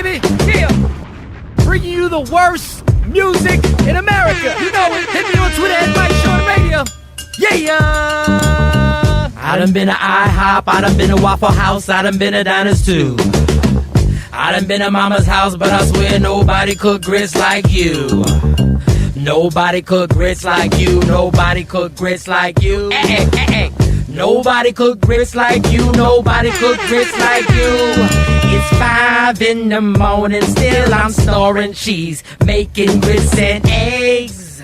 baby. Yeah. Bringing you the worst music in America. You know it. Hit me on Twitter at Mike Sean Radio. Yeah. I done been to IHOP. I done been to Waffle House. I done been to Diners too. I done been to Mama's house, but I swear nobody cook grits like you. Nobody cook grits like you. Nobody cook grits like you. Hey, hey, hey. Nobody cook grits like you. Nobody cook grits like you. It's 5 in the morning, still I'm snoring. She's making grits and eggs.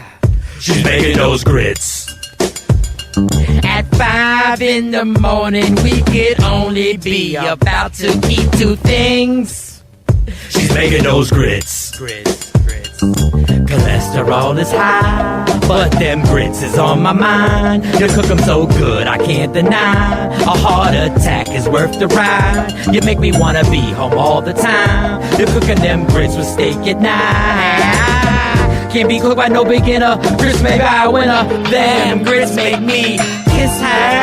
She's making those grits. At 5 in the morning, we could only be about to eat 2 things. She's making those grits. Grits. Cholesterol is high, but them grits is on my mind. You cook them so good, I can't deny. A heart attack is worth the ride. You make me wanna be home all the time. You're cooking them grits with steak at night. Can't be cooked by no beginner. Grits made by a winner. Them grits make me kiss her.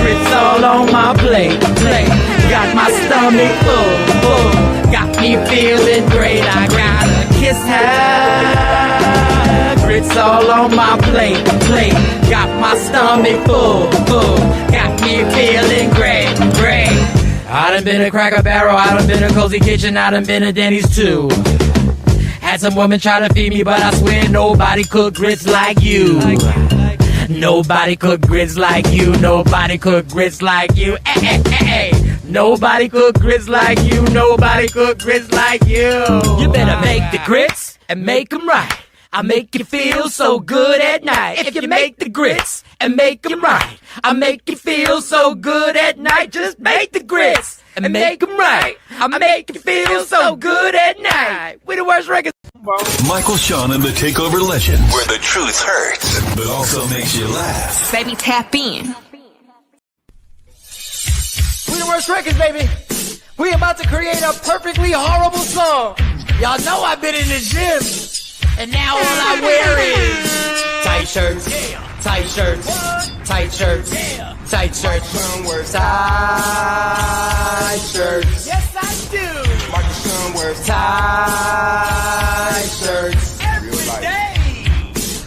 Grits all on my plate. Got my stomach full. Got me feeling great. I gotta kiss her. Grits all on my plate. Got my stomach full. Got me feeling great. I done been to Cracker Barrel. I done been to Cozy Kitchen. I done been to Denny's too. Had some woman try to feed me, but I swear nobody cook grits like you. Nobody cook grits like you. Nobody cook grits like you. Hey. Nobody cook grits like you. Nobody cook grits like you. You better make the grits and make them right. I make you feel so good at night. If you make the grits and make them right, I make you feel so good at night. Just make the grits and make them right. I make you feel so good at night. We the worst records. Michael Sean and the Takeover Legends, where the truth hurts, but also makes you laugh. Baby, tap in. We the worst records, baby. We about to create a perfectly horrible song. Y'all know I've been in the gym, and now all I wear is tight shirts, tight shirts, tight shirts, tight shirts, tight shirts. Yes, I do. Michael Sean wears tight shirts every day.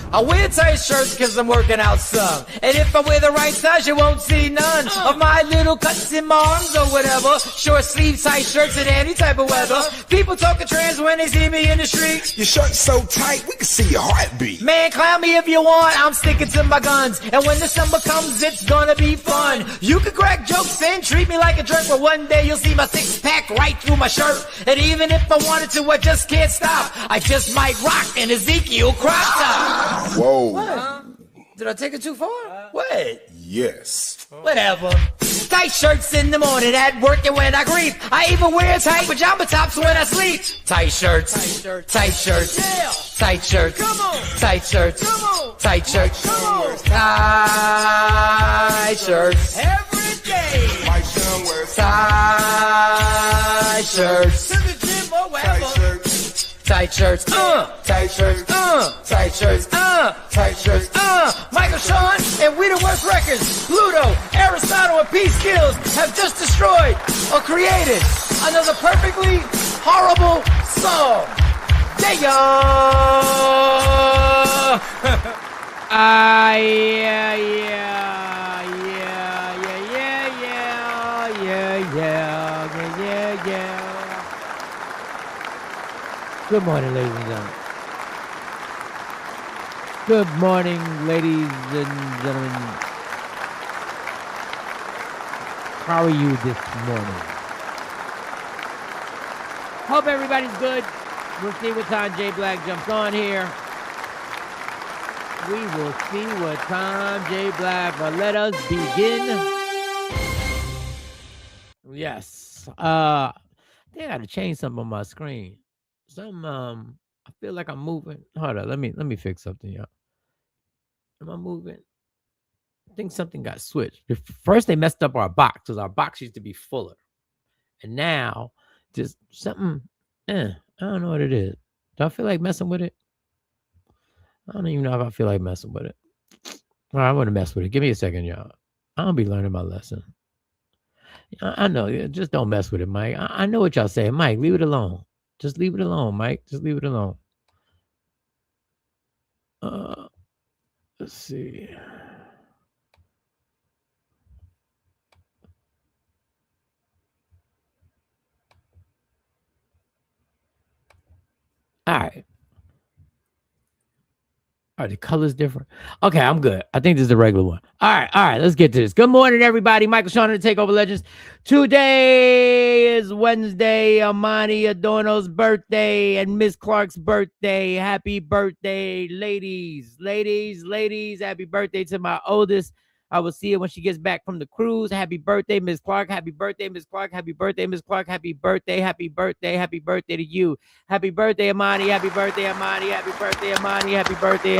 I wear tight shirts because I'm working out some. And if I wear the right size, you won't see none of my little cuts in my arms or whatever. Short sleeve tight shirts in any type of weather. People talking trans when they see me in the street. Your shirt's so tight, we can see your heartbeat. Man, clown me if you want, I'm sticking to my guns. And when the summer comes, it's gonna be fun. You can crack jokes and treat me like a jerk, but one day you'll see my 6-pack right through my shirt. And even if I wanted to, I just can't stop. I just might rock an Ezekiel crop top. Whoa. Did I take it too far? What? Yes. Whatever. Tight shirts in the morning at work and when I grieve. I even wear tight pajama tops when I sleep. Tight shirts. Tight shirts. Yeah. Tight shirts. Come on. Tight shirts. Come on. Tight shirts. Come on. Tight shirts. Every day. My son wears tight shirts. To the gym or wherever. tight shirts. Tight shirts, tight shirts, tight shirts, tight shirts, Michael Sean and We the Worst Records, Pluto, Aristotle, and P. Skills have just destroyed or created another perfectly horrible song. Yeah. Yeah. Good morning, ladies and gentlemen. Good morning, ladies and gentlemen. How are you this morning? Hope everybody's good. We'll see what time Jay Black jumps on here. We will see what time Jay Black, but let us begin. Yes. I think I got to change something on my screen. I feel like I'm moving. Hold on, let me fix something, y'all. Am I moving? I think something got switched. First, they messed up our box because our box used to be fuller, and now just something. I don't know what it is. Do I feel like messing with it? I don't even know if I feel like messing with it. All right, I'm gonna mess with it. Give me a second, y'all. I'm gonna be learning my lesson. I know. Just don't mess with it, Mike. I know what y'all saying, Mike. Leave it alone. Just leave it alone, Mike. Just leave it alone. Let's see. All right. Are the colors different? Okay, I'm good. I think this is the regular one. All right, let's get to this. Good morning, everybody. Michael Sean and the Takeover Legends. Today is Wednesday, Amani Adorno's birthday and Miss Clark's birthday. Happy birthday, ladies. Ladies, happy birthday to my oldest. I will see her when she gets back from the cruise. Happy birthday, Miss Clark. Happy birthday, Miss Clark. Happy birthday, Miss Clark. Happy birthday to you. Happy birthday, Amani. Happy birthday, Amani. Happy birthday, Amani. Happy birthday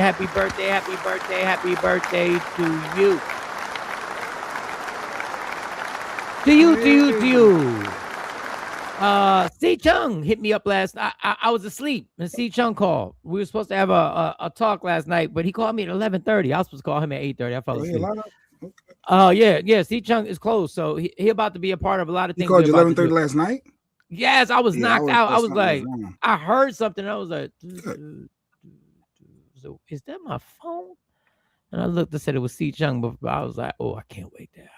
to you. To you. C Chung hit me up last night. I was asleep and C Chung called. We were supposed to have a talk last night, but he called me at 11:30. I was supposed to call him at 8:30. I fell asleep. Yeah. C Chung is closed, so he about to be a part of a lot of things. He called you 11:30 last night? Yes, I was knocked out. I was like, I heard something. I was like, so is that my phone? And I looked and said it was C Chung, but I was like, oh, I can't wait there.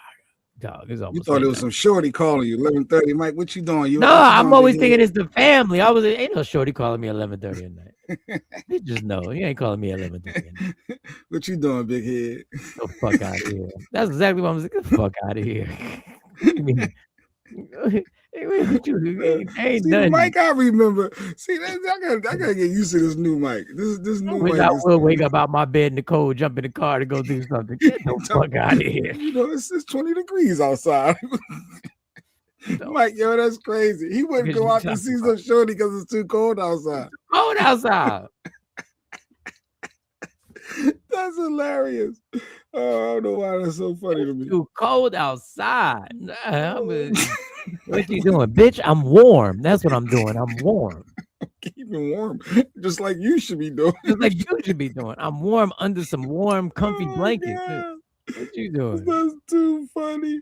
Dog, it's you thought it was some shorty calling you 11:30, Mike. What you doing? No, I'm always thinking it's the family. Ain't no shorty calling me 11:30 at night. You just know he ain't calling me 11:30 at night. What you doing, big head? Get the fuck out of here. That's exactly what I'm saying. Get the fuck out of here. What you mean? See, Mike, I remember. See, I gotta get used to this new Mike. This new Mike. I will wake up out my bed in the cold, jump in the car to go do something. Get the fuck out of here. You know, it's 20 degrees outside. Mike, yo, that's crazy. He wouldn't go out to see some shorty because it's too cold outside. Cold outside. That's hilarious. Oh, I don't know why that's so funny to me. Too cold outside. What you doing, bitch? I'm warm. That's what I'm doing. I'm warm. Keeping warm, just like you should be doing. Just like you should be doing. I'm warm under some warm, comfy blankets. What you doing? That's too funny.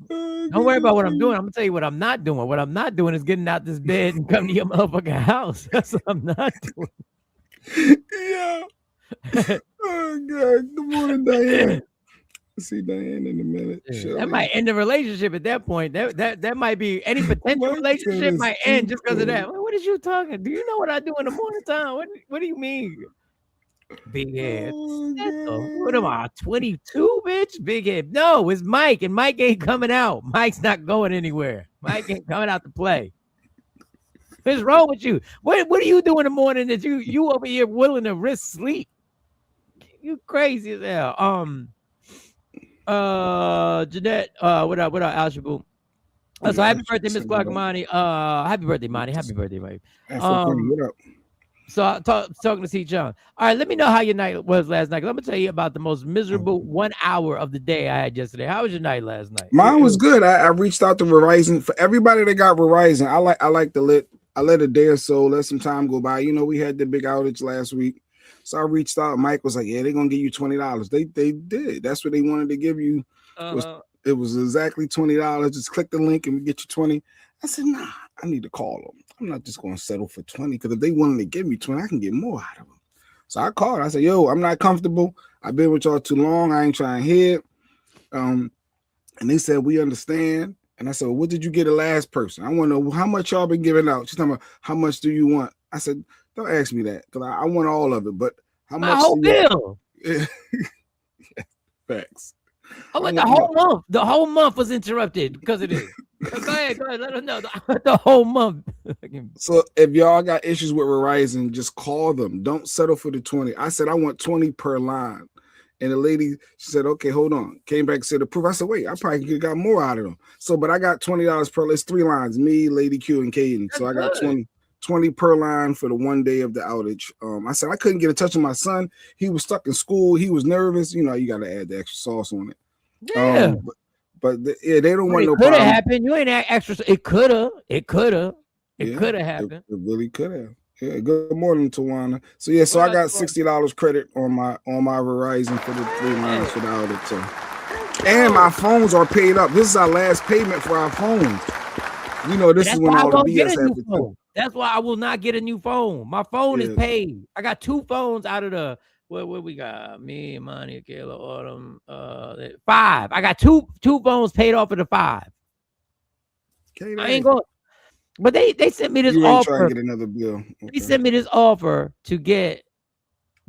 Don't worry about what I'm doing. I'm gonna tell you what I'm not doing. What I'm not doing is getting out this bed and coming to your motherfucking house. That's what I'm not doing. Yeah. Oh God. Good morning, Diane. See Diane in a minute. That might end the relationship at that point. That might be any potential relationship might end just because of that. What is you talking? Do you know what I do in the morning time? What do you mean? Big head. What am I? 22, bitch? Big head. No, it's Mike, and Mike ain't coming out. Mike's not going anywhere. Mike ain't coming out to play. What's wrong with you? What do you do in the morning that you over here willing to risk sleep? You crazy as hell. Jeanette, what up, Alshabu? So happy birthday, Miss Clark Monty. Happy birthday, Monty. Happy birthday, Mike. What up? So talking to C. John. All right, let me know how your night was last night. I'm gonna tell you about the most miserable 1 hour of the day I had yesterday. How was your night last night? Mine was good. I reached out to Verizon. For everybody that got Verizon, I like to let a day or so, let some time go by. You know, we had the big outage last week. So I reached out. Mike was like, yeah, they're going to give you $20. They did. That's what they wanted to give you. It was exactly $20. Just click the link and we get you 20. I said, nah, I need to call them. I'm not just going to settle for 20 because if they wanted to give me 20, I can get more out of them. So I called. I said, yo, I'm not comfortable. I've been with y'all too long. I ain't trying to hear it. And they said, we understand. And I said, well, what did you get the last person? I want to know how much y'all been giving out. She's talking about how much do you want? I said, don't ask me that because I want all of it. But how much? My whole bill. Yeah. Facts. Oh, but the whole month was interrupted because of this. Go ahead, let us know. The whole month. So if y'all got issues with Verizon, just call them. Don't settle for the 20. I said I want 20 per line. And the lady, she said, okay, hold on. Came back and said approve. I said, wait, I probably could have got more out of them. So, but I got $20 per line. It's 3 lines, me, Lady Q, and Caden. So I got 20 per line for the 1 day of the outage. I said I couldn't get in touch with my son. He was stuck in school. He was nervous. You know, you got to add the extra sauce on it. Yeah. They don't want no problem. It could have happened. You ain't extra. It could have. It could have happened. It really could have. Yeah. Good morning, Tawana. So yeah, so I got $60 credit on my Verizon for the 3 lines for the outage. So And my phones are paid up. This is our last payment for our phones. You know, this That's is when why I all the won't get BS a new happens. phone. That's why I will not get a new phone. My phone is paid. I got 2 phones out of the what we got? Me, Money, Kayla, Autumn, 5. I got two phones paid off of the 5. Okay, I ain't going. But they sent me this you ain't trying offer. to get another bill. Okay. They sent me this offer to get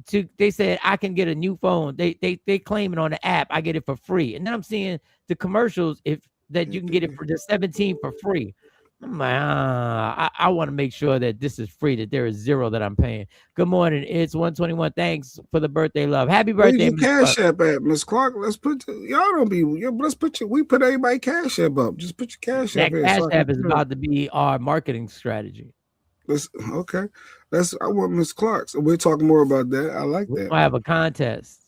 to. They said I can get a new phone. They claim it on the app. I get it for free. And then I'm seeing the commercials that you can get it for the 17 for free. I'm like, I want to make sure that this is free, that there is 0 that I'm paying. Good morning. It's 121. Thanks for the birthday love. Happy birthday, Where's your Cash App at, Miss Clark? Let's put we put everybody Cash App up. Just put your Cash App That here. Cash So App is about to be our marketing strategy. Okay. I want Miss Clark. So we're talking more about that. I like that. I have a contest.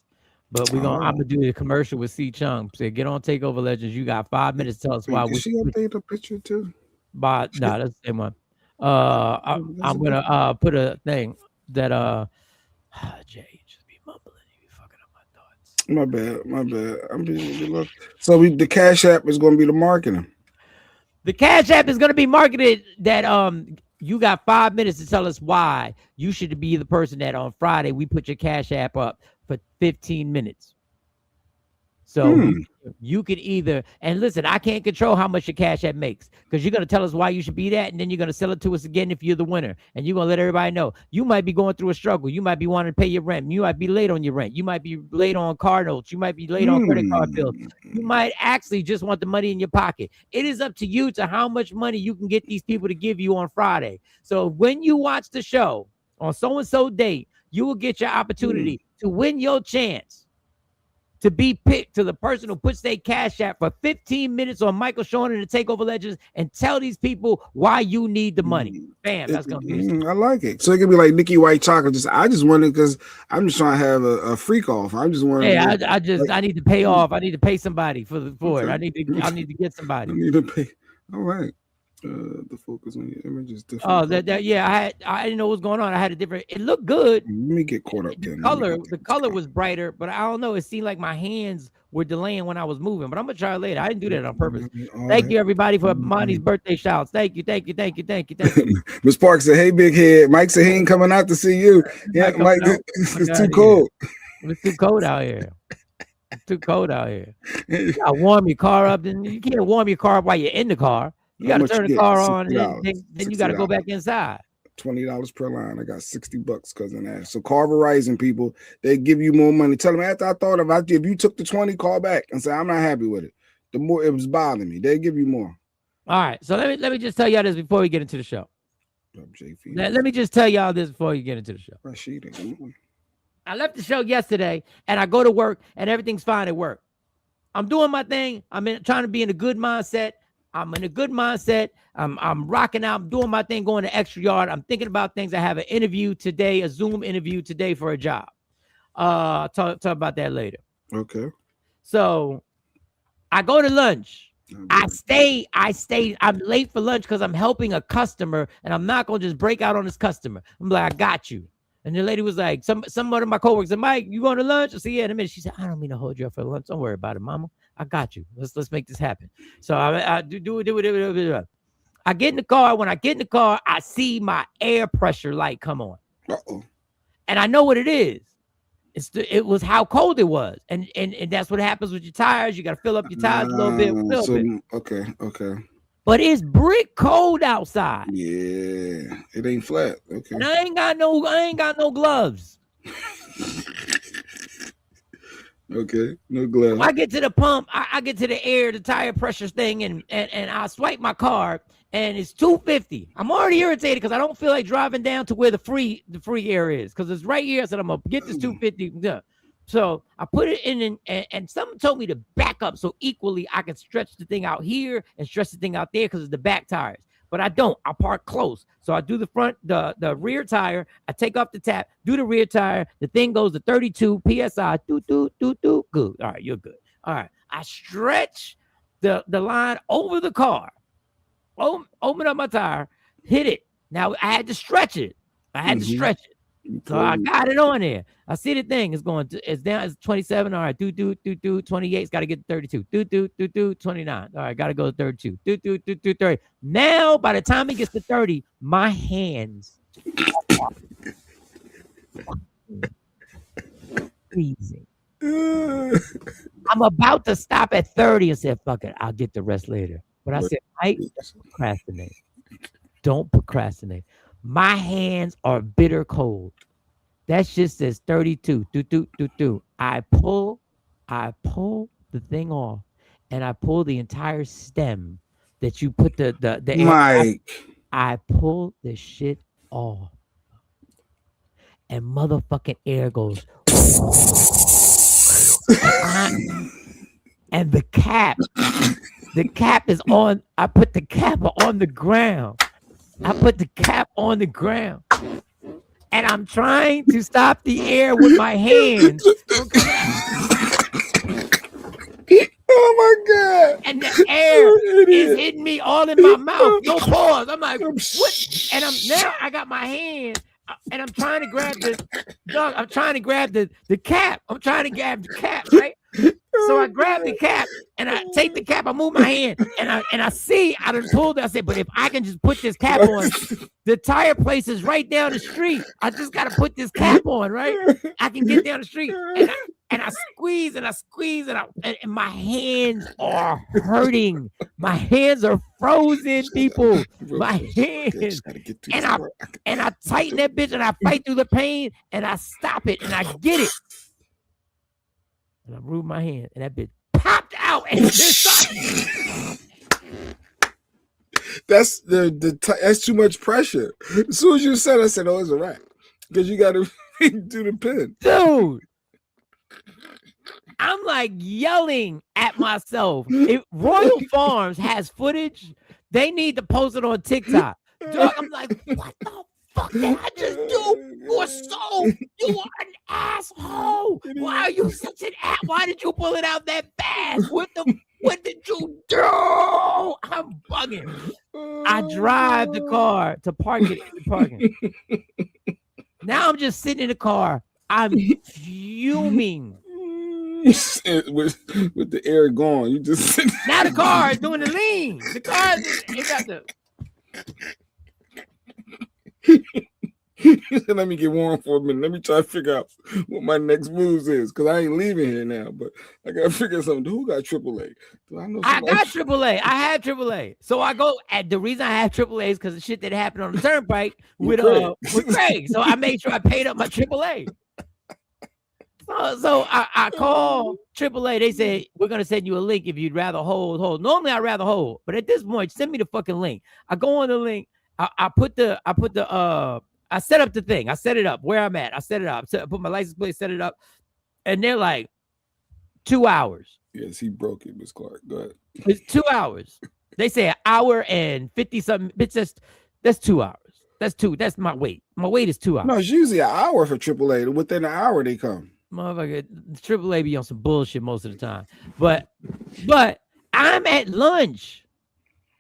But I'm gonna do the commercial with C Chung. Say, get on Takeover Legends. You got 5 minutes to tell us why. Did she update the picture too? No, that's the same one. I'm gonna put a thing that Jay, just be mumbling, you be fucking up my thoughts. My bad. I'm being look. So the Cash App is gonna be the marketing. The Cash App is gonna be marketed that you got 5 minutes to tell us why you should be the person that on Friday we put your Cash App up for 15 minutes. So you could either, and listen, I can't control how much your Cash App makes because you're going to tell us why you should be that. And then you're going to sell it to us again if you're the winner. And you're going to let everybody know you might be going through a struggle. You might be wanting to pay your rent. You might be late on your rent. You might be late on car notes. You might be late on credit card bills. You might actually just want the money in your pocket. It is up to you to how much money you can get these people to give you on Friday. So when you watch the show on so-and-so date, you will get your opportunity to win your chance to be picked to the person who puts their Cash App for 15 minutes on Michael Sean and the Takeover Legends and tell these people why you need the money. Bam, that's gonna be. I like it. So it could be like Nikki White Chocolate. I just wanted because I'm just trying to have a freak off. I'm just wondering. Hey, I need to pay off. I need to pay somebody for it. I need to get somebody. I need to pay. All right. The focus on your image is different. Oh, I didn't know what was going on. I had a different. It looked good. Let me get caught up then. The color was brighter, but I don't know. It seemed like my hands were delaying when I was moving. But I'm gonna try it later. I didn't do that on purpose. Thank you, everybody, for Monty's birthday shouts. Thank you. Miss Park said, "Hey, big head." Mike said he ain't coming out to see you. Yeah, Mike, it's too cold. It's too cold out here. It's too cold out here. You gotta warm your car up. Then you can't warm your car up while you're in the car. You got to turn the car on, and then you got to go back inside. $20 per line. I got $60 because of that. So call Verizon people. They give you more money. Tell them after I thought about you, if you took the 20, call back and say I'm not happy with it. The more it was bothering me, they give you more. All right. So let me just tell y'all this before we get into the show. Let me just tell y'all this before you get into the show. I left the show yesterday, and I go to work, and everything's fine at work. I'm doing my thing. I'm trying to be in a good mindset. I'm in a good mindset. I'm rocking out. I'm doing my thing, going to extra yard. I'm thinking about things. I have an interview today, a Zoom interview today for a job. Talk about that later. Okay. So I go to lunch. I stay. I'm late for lunch because I'm helping a customer, and I'm not gonna just break out on this customer. I'm like, I got you. And the lady was like, some of my coworkers said, Mike, you going to lunch? I said, yeah, in a minute. She said, I don't mean to hold you up for lunch. Don't worry about it, mama. I got you. Let's make this happen. So I do it. I get in the car. When I get in the car, I see my air pressure light come on. Uh-oh. And I know what it is. It was how cold it was. And that's what happens with your tires. You got to fill up your tires a little bit. Okay. But it's brick cold outside. Yeah, it ain't flat. Okay. And I ain't got no gloves. Okay, no gloves. I get to the pump, I get to the tire pressure thing, and I swipe my card, and it's $2.50. I'm already irritated because I don't feel like driving down to where the free air is, because it's right here. I said I'm gonna get this $2.50. So I put it in, and someone told me to back up so equally I can stretch the thing out here and stretch the thing out there because of the back tires. But I don't. I park close. So I do the rear tire. I take off the tap, do the rear tire. The thing goes to 32 PSI. Good. All right, you're good. All right. I stretch the line over the car. Open up my tire, hit it. Now I had to stretch it. So I got it on there. I see the thing. It's going to, it's down. It's 27. All right. 28. It's got to get to 32. 29. All right. Got to go to 32. 30. Now, by the time it gets to 30, my hands are freezing. I'm about to stop at 30 and say, fuck it. I'll get the rest later. But I said, Mike, don't procrastinate. Don't procrastinate. My hands are bitter cold. That shit says 32. I pull the thing off, and I pull the entire stem that you put the Mike. I pull the shit off, and motherfucking air goes. And the cap is on. I put the cap on the ground. And I'm trying to stop the air with my hands. Oh my God. And the air is hitting me all in my mouth. No pause. I'm like, what? And I got my hand and I'm trying to grab the cap. I'm trying to grab the cap, right? So I grab the cap and I take the cap. I move my hand and I see I done pulled it. I said, but if I can just put this cap on, the tire place is right down the street. I just got to put this cap on, right? I can get down the street. And I squeeze and my hands are hurting. My hands are frozen, people. My hands. And I tighten that bitch and I fight through the pain and I stop it and I get it. And I moved my hand and that bitch popped out and that's that's too much pressure. As soon as you said, I said, "Oh, it's a wrap," because you got to do the pin, dude. I'm like yelling at myself. If Royal Farms has footage, they need to post it on TikTok. Dog, I'm like, what the fuck did I just do? You are an asshole. Why are you such an ass? Why did you pull it out that fast? What did you do? I'm bugging. I drive the car to park it in the parking. Now I'm just sitting in the car. I'm fuming. with the air gone. You just now the car is doing the lean. The car it got the let me get warm for a minute. Let me try to figure out what my next moves is, because I ain't leaving here now. But I gotta figure something. Who got AAA? Do I know? I got AAA. I have AAA. So I go. And the reason I have AAA is because the shit that happened on the turnpike with Craig. So I made sure I paid up my AAA. So I call AAA. They said, we're going to send you a link if you'd rather hold. Normally, I'd rather hold. But at this point, send me the fucking link. I go on the link. I set up the thing. I set it up where I'm at. I set it up. I put my license plate, set it up. And they're like, 2 hours. Yes, he broke it, Miss Clark. Go ahead. It's 2 hours. They say an hour and 50-something. Bitch, that's 2 hours. That's my wait. My wait is 2 hours. No, it's usually an hour for AAA. Within an hour, they come. Motherfucker, AAA be on some bullshit most of the time. But I'm at lunch.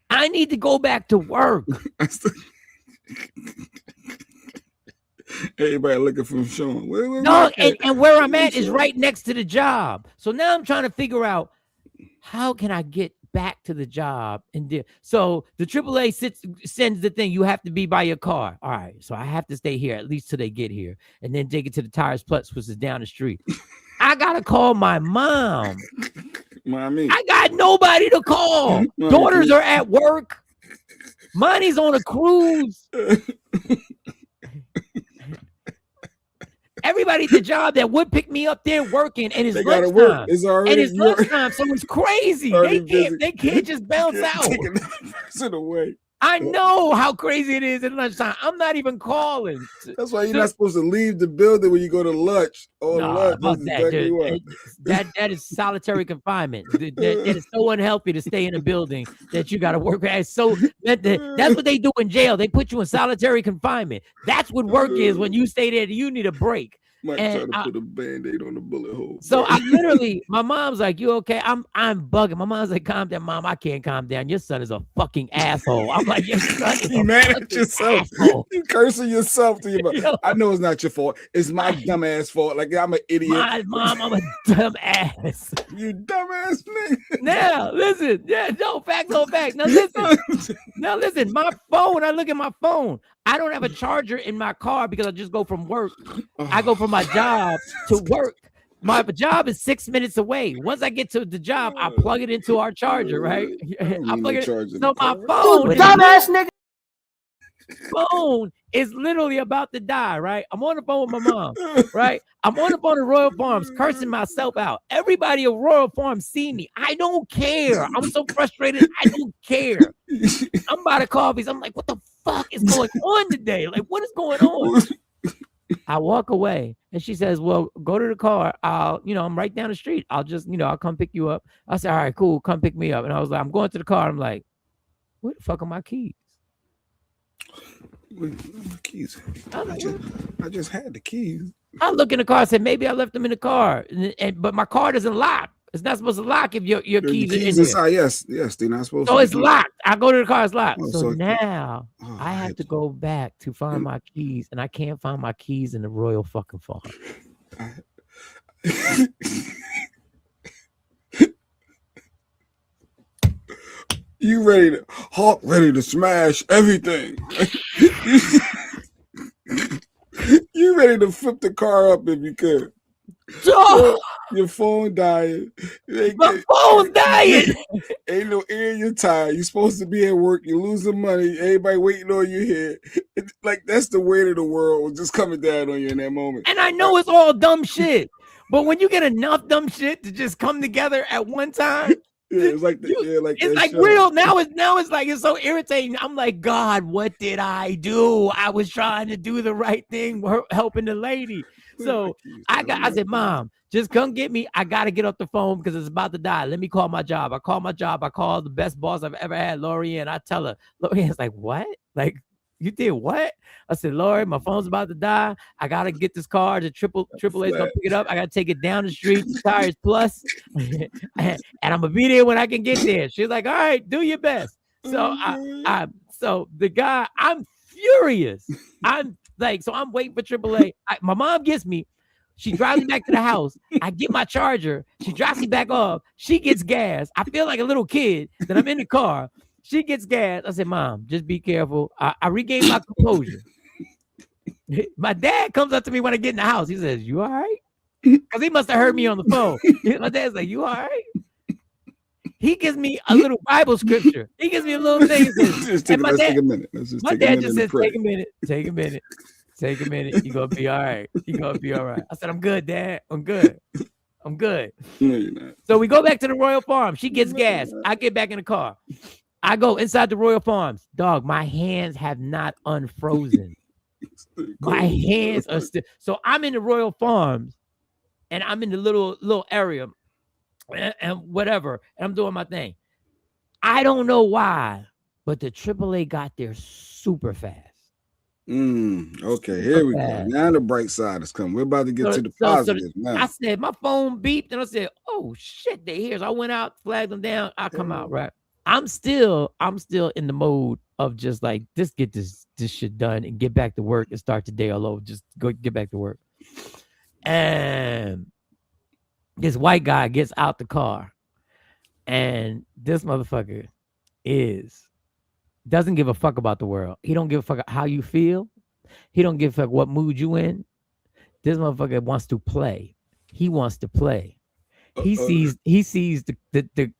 I need to go back to work. Everybody looking for Sean. No, and where I'm at is right next to the job. So now I'm trying to figure out how can I get back to the job. So the AAA sends the thing. You have to be by your car. All right. So I have to stay here at least till they get here, and then take it to the Tires Plus, which is down the street. I gotta call my mom. Mommy. I got nobody to call. Mommy. Daughters are at work. Money's on a cruise. Everybody at the job that would pick me up, they're working, and it's lunchtime. It's lunchtime, so it's crazy. They can't just bounce out. Taking that person away. I know how crazy it is at lunchtime. I'm not even calling. That's why you're not supposed to leave the building when you go to lunch. Lunch. That is solitary confinement. That is so unhealthy to stay in a building that you got to work at. So that's what they do in jail. They put you in solitary confinement. That's what work is when you stay there. You need a break. Might And try to put a band-aid on the bullet hole. so I literally, my mom's like, "You okay?" I'm bugging. My mom's like, "Calm down, mom. I can't calm down. Your son is a fucking asshole." I'm like, "Your son is You a mad at fucking yourself. asshole." You cursing yourself to your mom. Yo. I know it's not your fault. It's my dumbass fault. Like I'm an idiot. My mom, I'm a dumb ass. You dumbass nigga. Now listen, yeah, no facts on fact. Now listen. My phone. I look at my phone. I don't have a charger in my car because I just go from work. I go from my job to work. My job is 6 minutes away. Once I get to the job, I plug it into our charger, right? I plug it. So my phone, dumbass nigga. phone is literally about to die, right? I'm on the phone with my mom, right? I'm on the phone at Royal Farms cursing myself out. Everybody at Royal Farms see me. I don't care. I'm so frustrated. I don't care. I'm by the coffees. I'm like, what the fuck is going on today? Like, what is going on? I walk away and she says, well, go to the car. I'm right down the street. I'll just, I'll come pick you up. I said, all right, cool. Come pick me up. And I was like, I'm going to the car. I'm like, where the fuck are my keys? Where my keys? I just had the keys. I look in the car. I said, maybe I left them in the car. But my car doesn't lock. It's not supposed to lock if your keys are in there. Inside. Yes, they're not supposed to. So it's locked. I go to the car, it's locked. Oh, so now I have to go back to find my keys, and I can't find my keys in the Royal fucking Farm. You ready to smash everything. You ready to flip the car up if you could. Your phone dying. My phone's dying. Ain't no air in your tire. You're supposed to be at work. You're losing money. Everybody waiting on you here. Like that's the weight of the world just coming down on you in that moment. And I know it's all dumb shit, but when you get enough dumb shit to just come together at one time, it's like it's like real. Now it's like it's so irritating. I'm like, God, what did I do? I was trying to do the right thing, helping the lady. So I said, Mom, just come get me. I got to get off the phone because it's about to die. Let me call my job. I call my job. I call the best boss I've ever had, Lori, and I tell her. Lori's like, what? Like, you did what? I said, Lori, my phone's about to die. I got to get this car. The AAA's going to pick it up. I got to take it down the street. The tires plus. and I'm going to be there when I can get there. She's like, all right, do your best. So so the guy, I'm furious. I'm waiting for AAA. My mom gets me. She drives me back to the house. I get my charger. She drops me back off. She gets gas. I feel like a little kid that I'm in the car. She gets gas. I said, Mom, just be careful. I regained my composure. My dad comes up to me when I get in the house. He says, you all right? Because he must have heard me on the phone. My dad's like, you all right? He gives me a little Bible scripture. He gives me a little thing. Let's take a minute. My dad just says, take a minute. Take a minute. Take a minute. You're going to be all right. You're going to be all right. I said, I'm good, Dad. I'm good. I'm good. No, you're not. So we go back to the Royal Farm. She gets gas. I get back in the car. I go inside the Royal Farms. Dog, my hands have not unfrozen. My hands are still. So I'm in the Royal Farms and I'm in the little area and whatever. And I'm doing my thing. I don't know why, but the AAA got there super fast. Okay, here we go. Now the bright side is coming. We're about to get to the positives now. I said, my phone beeped and I said, oh shit, they here. So I went out, flagged them down. I come out, right? I'm still in the mode of just like, just get this shit done and get back to work and start the day all over. Just go get back to work. And this white guy gets out the car and this motherfucker doesn't give a fuck about the world. He don't give a fuck how you feel. He don't give a fuck what mood you in. This motherfucker wants to play. He wants to play. He sees the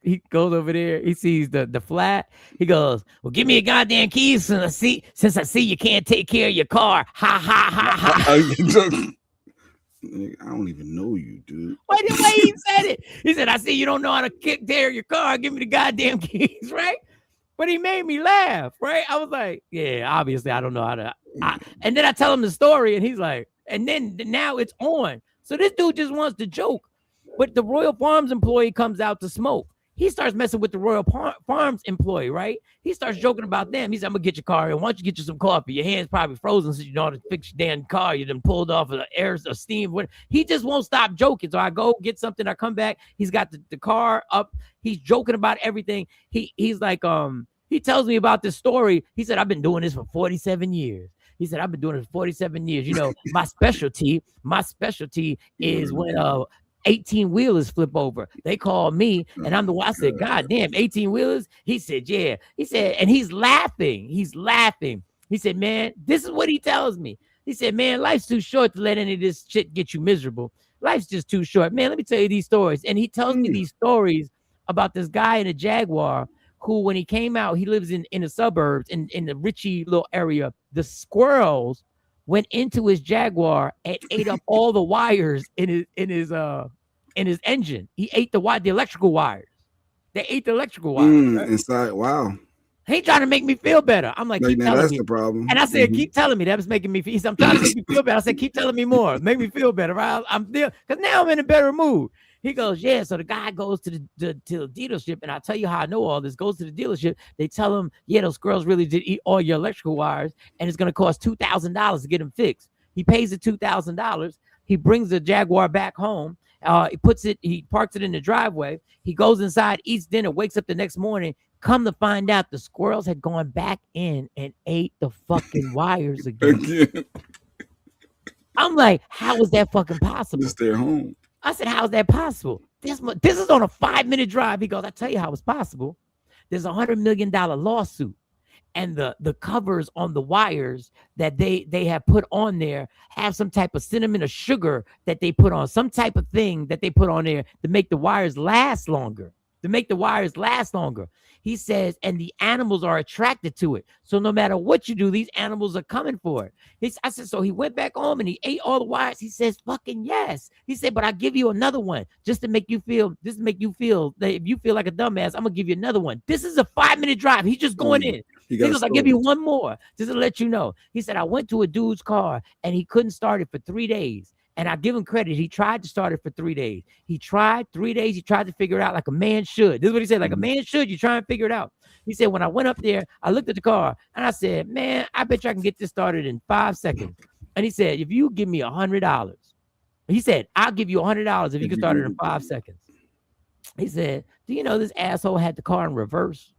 he goes over there. He sees the flat. He goes, well, give me your goddamn keys since I see you can't take care of your car. Ha ha ha ha. I don't even know you, dude. Why the way he said it? He said, I see you don't know how to take care of your car. Give me the goddamn keys, right? But he made me laugh, right? I was like, yeah, obviously I don't know how to. And then I tell him the story and he's like, and then now it's on. So this dude just wants to joke. But the Royal Farms employee comes out to smoke. He starts messing with the Royal Farms employee, right? He starts joking about them. He said, I'm gonna get your car, and why don't you get you some coffee? Your hand's probably frozen since you know how to fix your damn car. You done pulled off of the air or steam. He just won't stop joking. So I go get something, I come back. He's got the car up. He's joking about everything. He's like, he tells me about this story. He said, I've been doing this for 47 years. He said, I've been doing it for 47 years. You know, my specialty is when 18-wheelers flip over. They call me, and I'm the one. I said, God damn, 18-wheelers? He said, yeah. He said, and he's laughing. He said, man, this is what he tells me. He said, man, life's too short to let any of this shit get you miserable. Life's just too short. Man, let me tell you these stories. And he tells me these stories about this guy in a Jaguar who, when he came out, he lives in the suburbs, in the Richie little area. The squirrels went into his Jaguar and ate up all the wires in his engine. He ate the electrical wires. They ate the electrical wires right? Inside. Wow. He trying to make me feel better. I'm like, keep telling that's me. The problem. And I said, keep telling me. That was making me feel. He said, I'm trying to make me feel better. I said, keep telling me more. Make me feel better. Right? I'm there because now I'm in a better mood. He goes, yeah. So the guy goes to the dealership, and I'll tell you how I know all this. Goes to the dealership. They tell him, yeah, those squirrels really did eat all your electrical wires, and it's going to cost $2,000 to get them fixed. He pays the $2,000. He brings the Jaguar back home. He parks it in the driveway. He goes inside, eats dinner, wakes up the next morning. Come to find out, the squirrels had gone back in and ate the fucking wires again. I'm like, how is that fucking possible? It's their home. I said, how is that possible? This is on a 5-minute drive. He goes, I tell you how it's possible. There's $100 million lawsuit. And the covers on the wires that they have put on there have some type of cinnamon or sugar that they put on, some type of thing that they put on there to make the wires last longer. He says, and the animals are attracted to it. So no matter what you do, these animals are coming for it. I said, so he went back home and he ate all the wires. He says, fucking yes. He said, but I'll give you another one just to make you feel that if you feel like a dumbass, I'm going to give you another one. This is a 5-minute drive. He's just going in. He goes, I'll give you one more just to let you know. He said, I went to a dude's car and he couldn't start it for 3 days. And I give him credit. He tried to start it for 3 days. He tried 3 days. He tried to figure it out like a man should. This is what he said. Like a man should. You try and figure it out. He said, when I went up there, I looked at the car and I said, man, I bet you I can get this started in 5 seconds. And he said, if you give me $100, he said, I'll give you $100 if you can start it in 5 seconds. He said, do you know this asshole had the car in reverse?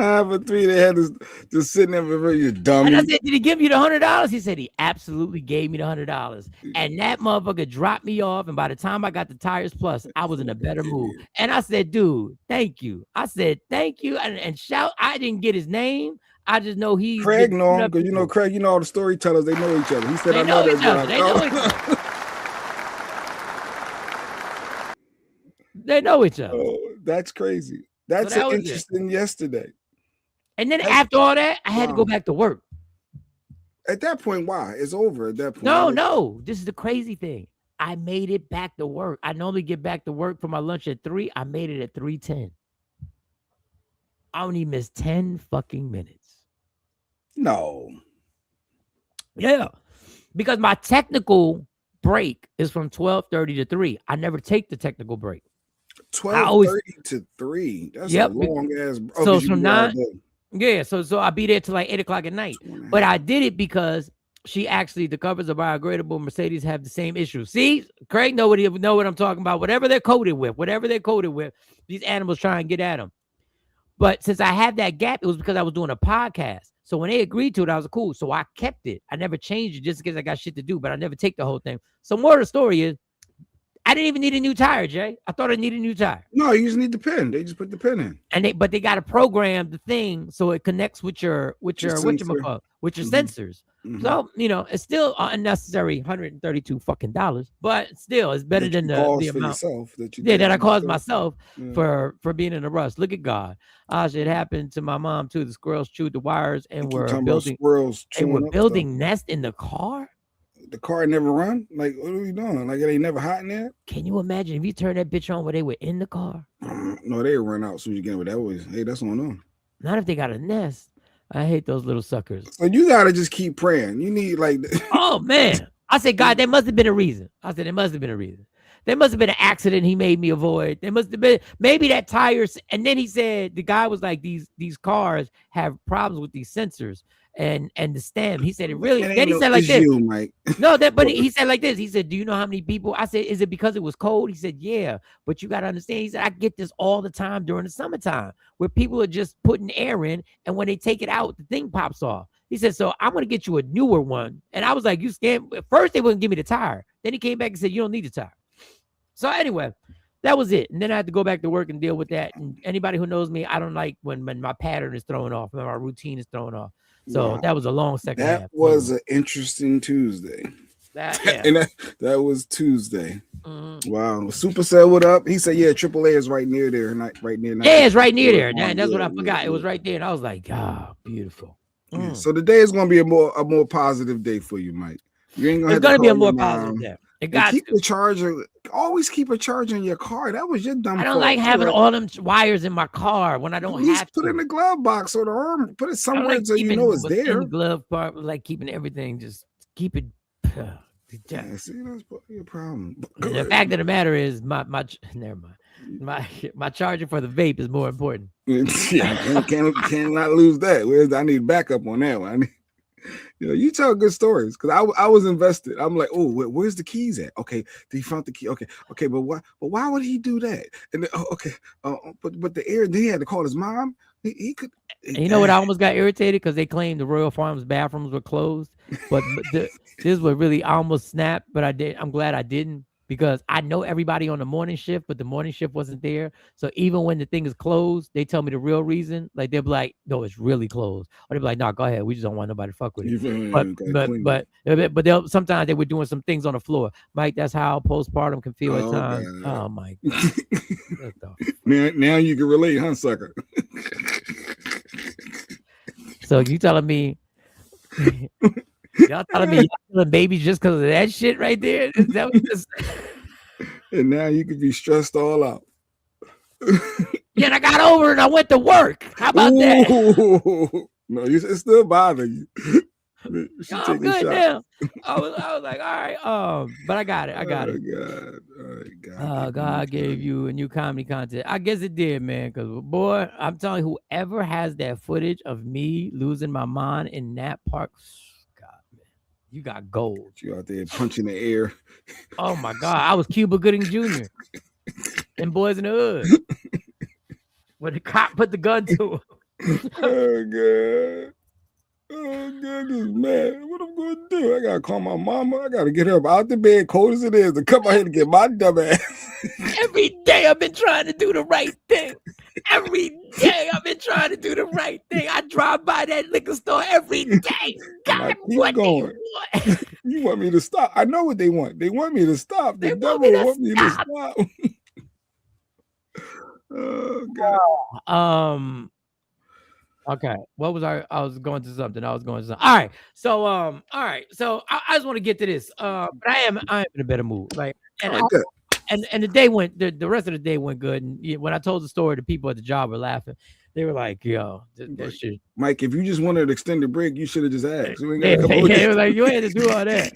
For 3, they had to just sitting there with you, dummy. And I said, did he give you the $100? He said, he absolutely gave me the $100. And that motherfucker dropped me off. And by the time I got the Tires Plus, I was in a better mood. And I said, dude, thank you. I said, thank you. And shout, I didn't get his name. I just know he's Craig know him because Craig, all the storytellers, they know each other. He said, I know that guy. They know each other. They know each other. Oh, that's crazy. That's so interesting yesterday. And then after all that, I had to go back to work. At that point, why? It's over at that point. No. This is the crazy thing. I made it back to work. I normally get back to work for my lunch at 3. I made it at 3:10. I only missed 10 fucking minutes. No. Yeah. Because my technical break is from 12:30 to 3. I never take the technical break. 12:30 to 3. That's a long ass. So it's from 9. Yeah, so I'll be there till like 8 o'clock at night. But I did it because the covers of biodegradable Mercedes have the same issue. See, Craig know what I'm talking about. Whatever they're coated with, these animals try and get at them. But since I had that gap, it was because I was doing a podcast. So when they agreed to it, I was cool. So I kept it. I never changed it just in case I got shit to do, but I never take the whole thing. So more of the story is, I didn't even need a new tire, Jay. I thought I needed a new tire. No, you just need the pin. They just put the pin in. But they got to program the thing so it connects with your sensors. Mm-hmm. So it's still unnecessary $132 fucking dollars, but still it's better than the amount that I caused myself for being in a rush. Look at God. It happened to my mom too. The squirrels chewed the wires and were building nest in the car. The car never run? Like, what are we doing? Like, it ain't never hot in there? Can you imagine if you turn that bitch on where they were in the car? No, they run out as soon as you get in, but that was, hey, that's on them. Not if they got a nest. I hate those little suckers. So you got to just keep praying. You need, like... Oh, man. I said, God, there must have been a reason. There There must have been an accident he made me avoid. There must have been maybe that tires. And then he said the guy was like, these cars have problems with these sensors and the stem. He said it really. It Then ain't he no said like this. issue, Mike. No, but he said like this. He said, "Do you know how many people?" I said, "Is it because it was cold?" He said, "Yeah, but you got to understand." He said, "I get this all the time during the summertime where people are just putting air in, and when they take it out, the thing pops off." He said, "So I'm gonna get you a newer one." And I was like, "You scam?" At first, they wouldn't give me the tire. Then he came back and said, "You don't need the tire." So anyway, that was it. And then I had to go back to work and deal with that. And anybody who knows me, I don't like when my pattern is thrown off, when my routine is thrown off. So that was a long second half. That was an interesting Tuesday. And that was Tuesday. Wow. Super said what up? He said, yeah, AAA is right near there. Right near. Yeah, it's right near there. That's what I forgot. It was right there. And I was like, ah, beautiful. Yeah, so the day is going to be a more positive day for you, Mike. You ain't gonna it's going to be a more positive day. It got keep the charger. Always keep a charger in your car. That was your dumb. I don't like having all them wires in my car when I don't have to. Put it in the glove box or the arm. Put it somewhere so you know it's there. In the glove part, like keeping everything. Just keep it. Yeah, see, that's your problem. The fact of the matter is, my never mind. My charger for the vape is more important. Yeah, cannot lose that. I need backup on that one. You tell good stories because I was invested. I'm like, oh, where's the keys at? Okay, he found the key. Okay, but why would he do that? And but the air. Then he had to call his mom. He could. And you know what? I almost got irritated because they claimed the Royal Farms bathrooms were closed. But this is what really almost snapped. But I did. I'm glad I didn't because I know everybody on the morning shift, but the morning shift wasn't there. So even when the thing is closed, they tell me the real reason. Like they'll be like, "No, it's really closed," or they'll be like, "No, go ahead. We just don't want nobody to fuck with it." But they'll sometimes they were doing some things on the floor. Mike, that's how postpartum can feel at times. Oh my God. Now you can relate, huh, sucker? So you telling me? Y'all telling me y'all killing babies just because of that shit right there? Is that what this... And now you could be stressed all out. Yeah, and I got over it and I went to work. How about that? No, it's still bothering you. I'm good now. I was like, all right, but I got it. God gave you a new comedy content. I guess it did, man. Because boy, I'm telling you, whoever has that footage of me losing my mind in that park, God, man, you got gold. You out there punching the air. Oh my God, I was Cuba Gooding Jr. and Boys in the Hood. When the cop put the gun to him. Oh God. Oh goodness, man. What I'm gonna do? I gotta call my mama. I gotta get her out the bed, cold as it is, to come out here to get my dumb ass. Every day I've been trying to do the right thing. Every day I've been trying to do the right thing. I drive by that liquor store every day. God, what do you want? You want me to stop? I know what they want. They want me to stop. The devil want me to stop. Oh God. Okay. What was I was going to something. All right. So all right. So I just want to get to this. But I am in a better mood. Like and the day went the rest of the day went good. And when I told the story, the people at the job were laughing. They were like, yo, that shit. Mike, if you just wanted an extended break, you should have just asked. They were like, you ain't to do all that.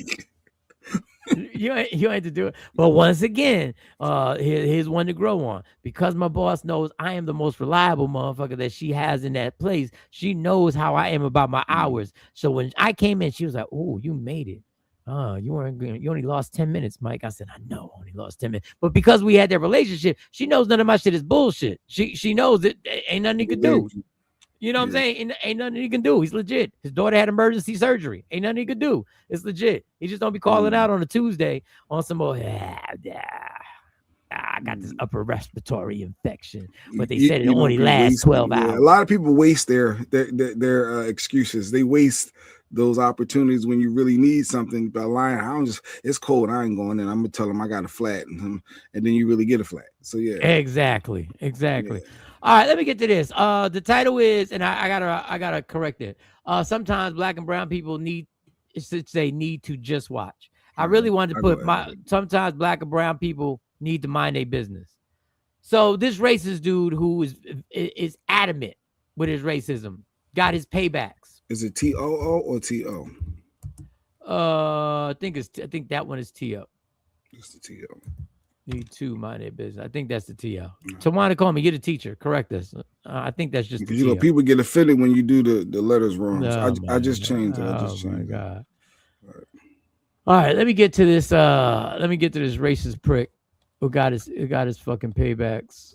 You ain't to do it. But once again, here's one to grow on. Because my boss knows I am the most reliable motherfucker that she has in that place. She knows how I am about my hours. So when I came in, she was like, "Oh, you made it. You only lost 10 minutes, Mike." I said, "I know, I only lost 10 minutes." But because we had that relationship, she knows none of my shit is bullshit. She knows that ain't nothing he could do. You know what I'm saying? Ain't nothing he can do. He's legit. His daughter had emergency surgery. Ain't nothing he could do. It's legit. He just don't be calling out on a Tuesday on some more. I got this upper respiratory infection, but they said it only lasts 12 hours. A lot of people waste their excuses. They waste those opportunities when you really need something by lying. It's cold. I ain't going in. I'm gonna tell them I got a flat, and then you really get a flat. So yeah, exactly. Yeah. All right, let me get to this. The title is, and I gotta correct it. Sometimes Black and brown people need to just watch. I really wanted to put sometimes Black and brown people need to mind their business. So this racist dude who is adamant with his racism got his paybacks. Is it TOO or TO? I think that one is TO. It's the TO. Need to mind their business. I think that's the TL. Tawana, call me. You're the teacher. Correct us. I think that's just the Because you know TL. people get offended when you do the letters wrong. So Oh I just my changed it. God. I just Oh my changed it. God. All right, let me get to this. Let me get to this racist prick who got his fucking paybacks.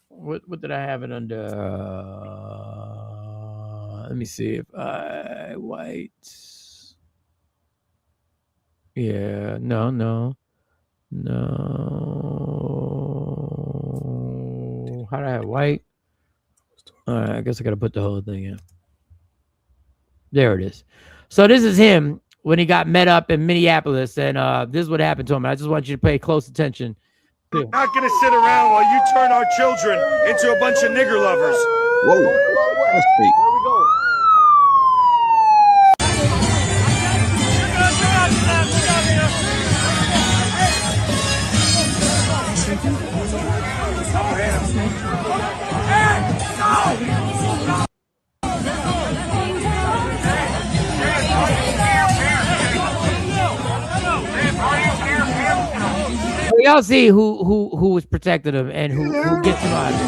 What did I have it under? Let me see if I white. Yeah, no. How do I have white? All right, I guess I gotta put the whole thing in. There it is. So this is him when he got met up in Minneapolis, and this is what happened to him. I just want you to pay close attention. I'm not gonna sit around while you turn our children into a bunch of nigger lovers. Whoa, that's fake. So y'all see who was protecting him and who gets him out of it.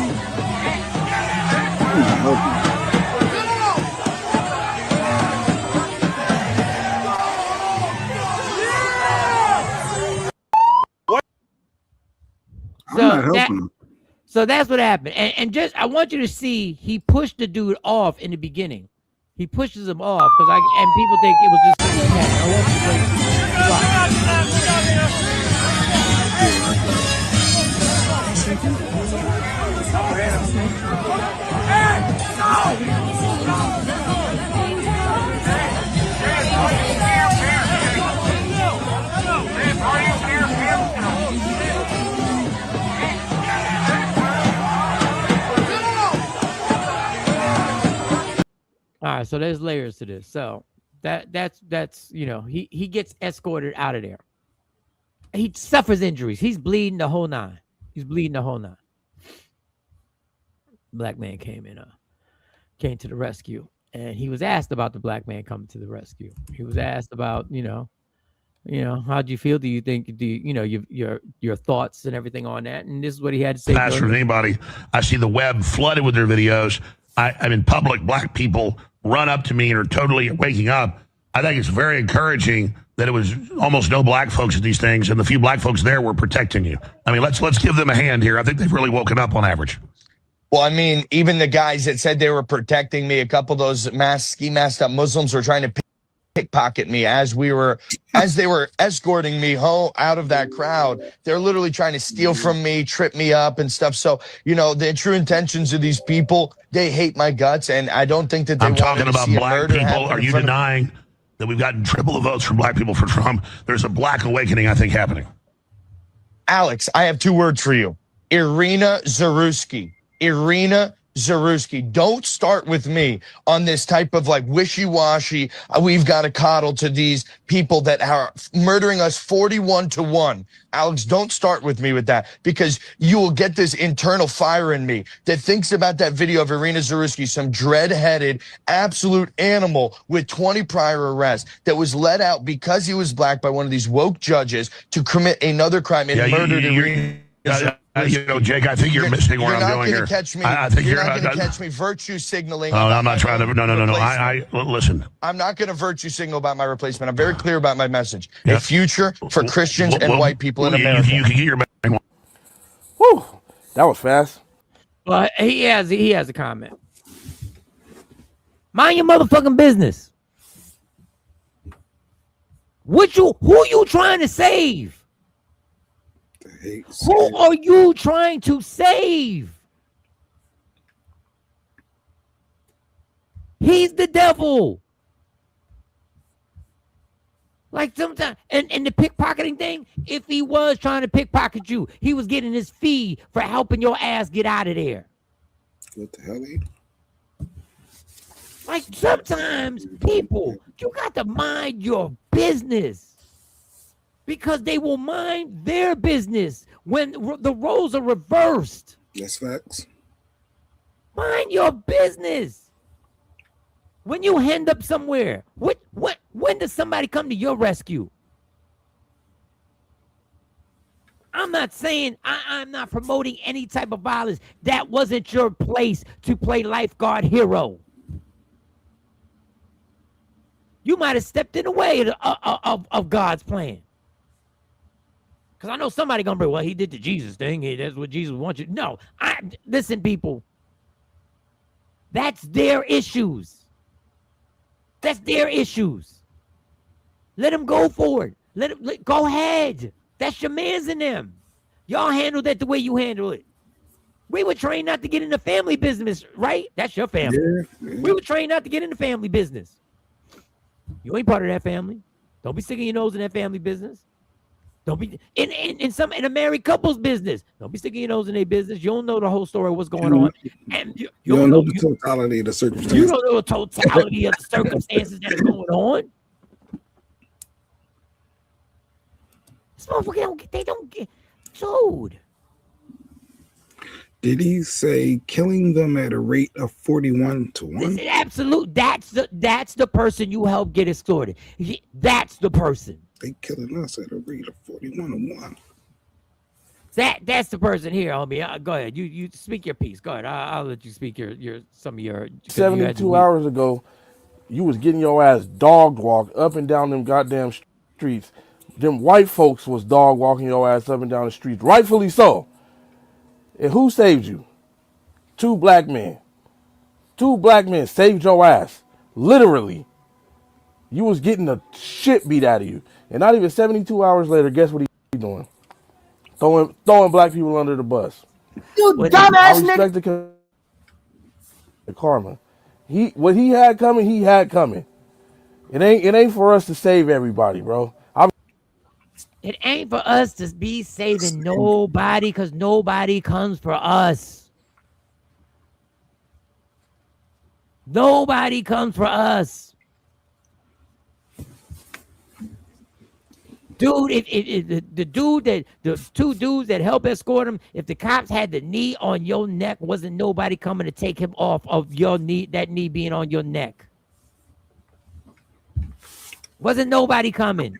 I'm not helping him. So that's what happened. And just I want you to see he pushed the dude off in the beginning. He pushes him off because people think it was just I want you to All right, so there's layers to this. So that's you know, he gets escorted out of there. He suffers injuries. He's bleeding the whole nine. Black man came to the rescue, and he was asked about the black man coming to the rescue. He was asked about, you know, how'd you feel? Do you think your thoughts and everything on that? And this is what he had to say. Faster than anybody. I see the web flooded with their videos. I'm in public. Black people run up to me and are totally waking up. I think it's very encouraging that it was almost no black folks at these things, and the few black folks there were protecting you. I mean, let's give them a hand here. I think they've really woken up on average. Well, I mean, even the guys that said they were protecting me, a couple of those ski masked up Muslims were trying to pickpocket me as they were escorting me home out of that crowd. They're literally trying to steal from me, trip me up and stuff. So, you know, the true intentions of these people, they hate my guts, and I don't think that they I'm talking about see black people. Are you denying that we've gotten triple the votes from black people for Trump? There's a black awakening, I think, happening. Alex, I have two words for you. Irina Zaruski. Don't start with me on this type of like wishy-washy, we've got to coddle to these people that are murdering us 41-1. Alex, don't start with me with that, because you will get this internal fire in me that thinks about that video of Irina Zaruski, some dread-headed, absolute animal with 20 prior arrests that was let out because he was black by one of these woke judges to commit another crime and murdered Irina. You know, Jake, I think you're missing where I'm going here. I think you're not going to catch me virtue signaling. No, I'm not trying to. No. Listen. I'm not going to virtue signal about my replacement. I'm very clear about my message. A future for Christians and white people in America. You can get your. Whew, that was fast. Well, he has a comment. Mind your motherfucking business. Who you trying to save? Who are you trying to save? He's the devil. Like sometimes, and the pickpocketing thing, if he was trying to pickpocket you, he was getting his fee for helping your ass get out of there. What the hell? Like sometimes people, you got to mind your business. Because they will mind their business when the roles are reversed. That's facts. Mind your business. When you end up somewhere, when does somebody come to your rescue? I'm not saying I'm not promoting any type of violence. That wasn't your place to play lifeguard hero. You might have stepped in the way of God's plan. Because I know somebody gonna be, well, he did the Jesus thing. That's what Jesus wants you. No, listen, people. That's their issues. That's their issues. Let them go for it. Go ahead. That's your mans in them. Y'all handle that the way you handle it. We were trained not to get into family business, right? That's your family. Yeah. We were trained not to get into family business. You ain't part of that family. Don't be sticking your nose in that family business. Don't be in a married couple's business. Don't be sticking your nose in their business. You don't know the whole story of what's going on. And you don't know the totality of the circumstances. You don't know the totality of the circumstances that are going on. This motherfucker don't get, dude. Did he say killing them at a rate of 41 to 1? Absolute. That's the person you help get extorted. That's the person. They killing us at a rate of 41 to 1. That's the person here, homie. Go ahead. You speak your piece. Go ahead. I'll let you speak some of your 72 hours ago, you was getting your ass dog walked up and down them goddamn streets. Them white folks was dog walking your ass up and down the streets, rightfully so. And who saved you? 2 black men. 2 black men saved your ass. Literally. You was getting the shit beat out of you. And not even 72 hours later, guess what he doing? Throwing black people under the bus. You dumbass nigga. I respect the karma. What he had coming, he had coming. It ain't for us to save everybody, bro. It ain't for us to be saving nobody, because nobody comes for us. Nobody comes for us. Dude, if the 2 dudes that help escort him, if the cops had the knee on your neck, wasn't nobody coming to take him off of your knee, that knee being on your neck. Wasn't nobody coming.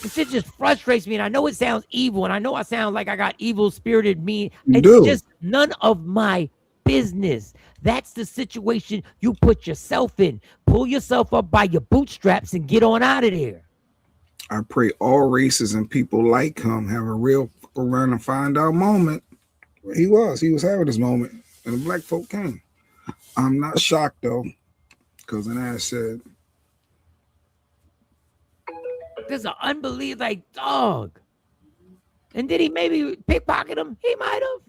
This shit just frustrates me, and I know it sounds evil, and I know I sound like I got evil-spirited me. It's just none of my business. That's the situation you put yourself in. Pull yourself up by your bootstraps and get on out of there. I pray all races and people like him have a real around and find out moment. He was having this moment, and the black folk came. I'm not shocked though, because an ass said, "There's an unbelievable like dog." And did he maybe pickpocket him? He might have.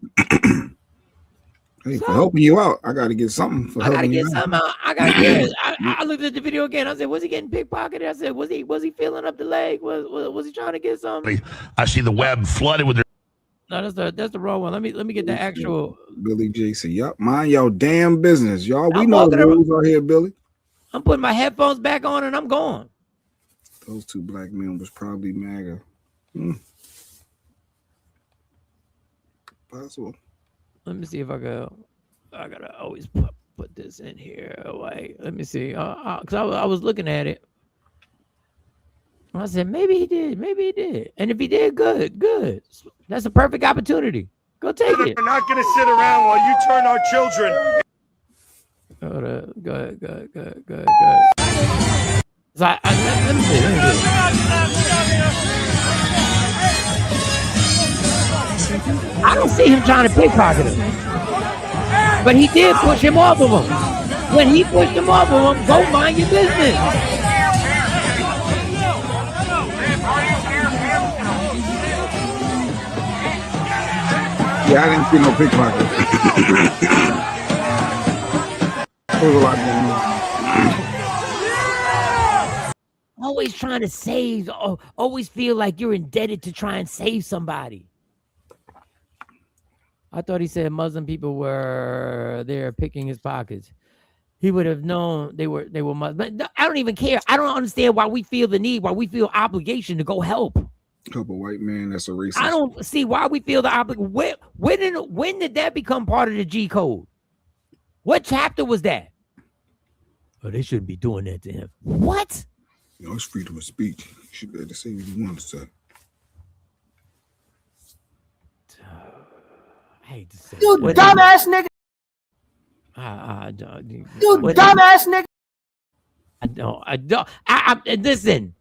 Hey, for helping you out, I got to get something for helping you out. I gotta get it. I looked at the video again. I said, "Was he getting pickpocketed?" I said, "Was he filling up the leg? Was he trying to get something?" I see the web flooded with their. No, that's the wrong one. Let me get the actual. Billy J said, "Yup, mind your damn business, y'all. We know the rules out here, Billy." I'm putting my headphones back on and I'm gone. Those 2 black men was probably MAGA. Possible. Let me see if I gotta always put this in here. Wait, let me see. Because I was looking at it. I said, maybe he did. And if he did, good. That's a perfect opportunity. Go take it. We're not going to sit around while you turn our children. Go ahead. So let me see. I don't see him trying to pickpocket him. But he did push him off of him. When he pushed him off of him, go mind your business. Yeah, I didn't see no pickpocket. There was a lot going on. Always trying to save, always feel like you're indebted to try and save somebody. I thought he said Muslim people were there picking his pockets. He would have known they were Muslim. But I don't even care. I don't understand why we feel the need, why we feel obligation to go help. Couple white men that's a racist. I don't see why we feel the obligation. When did that become part of the G code? What chapter was that? Oh, they shouldn't be doing that to him. What? You know, it's freedom of speech. You should be able to say what you want to say. hate to say You dumbass nigga. You dumbass nigga. I don't. Listen.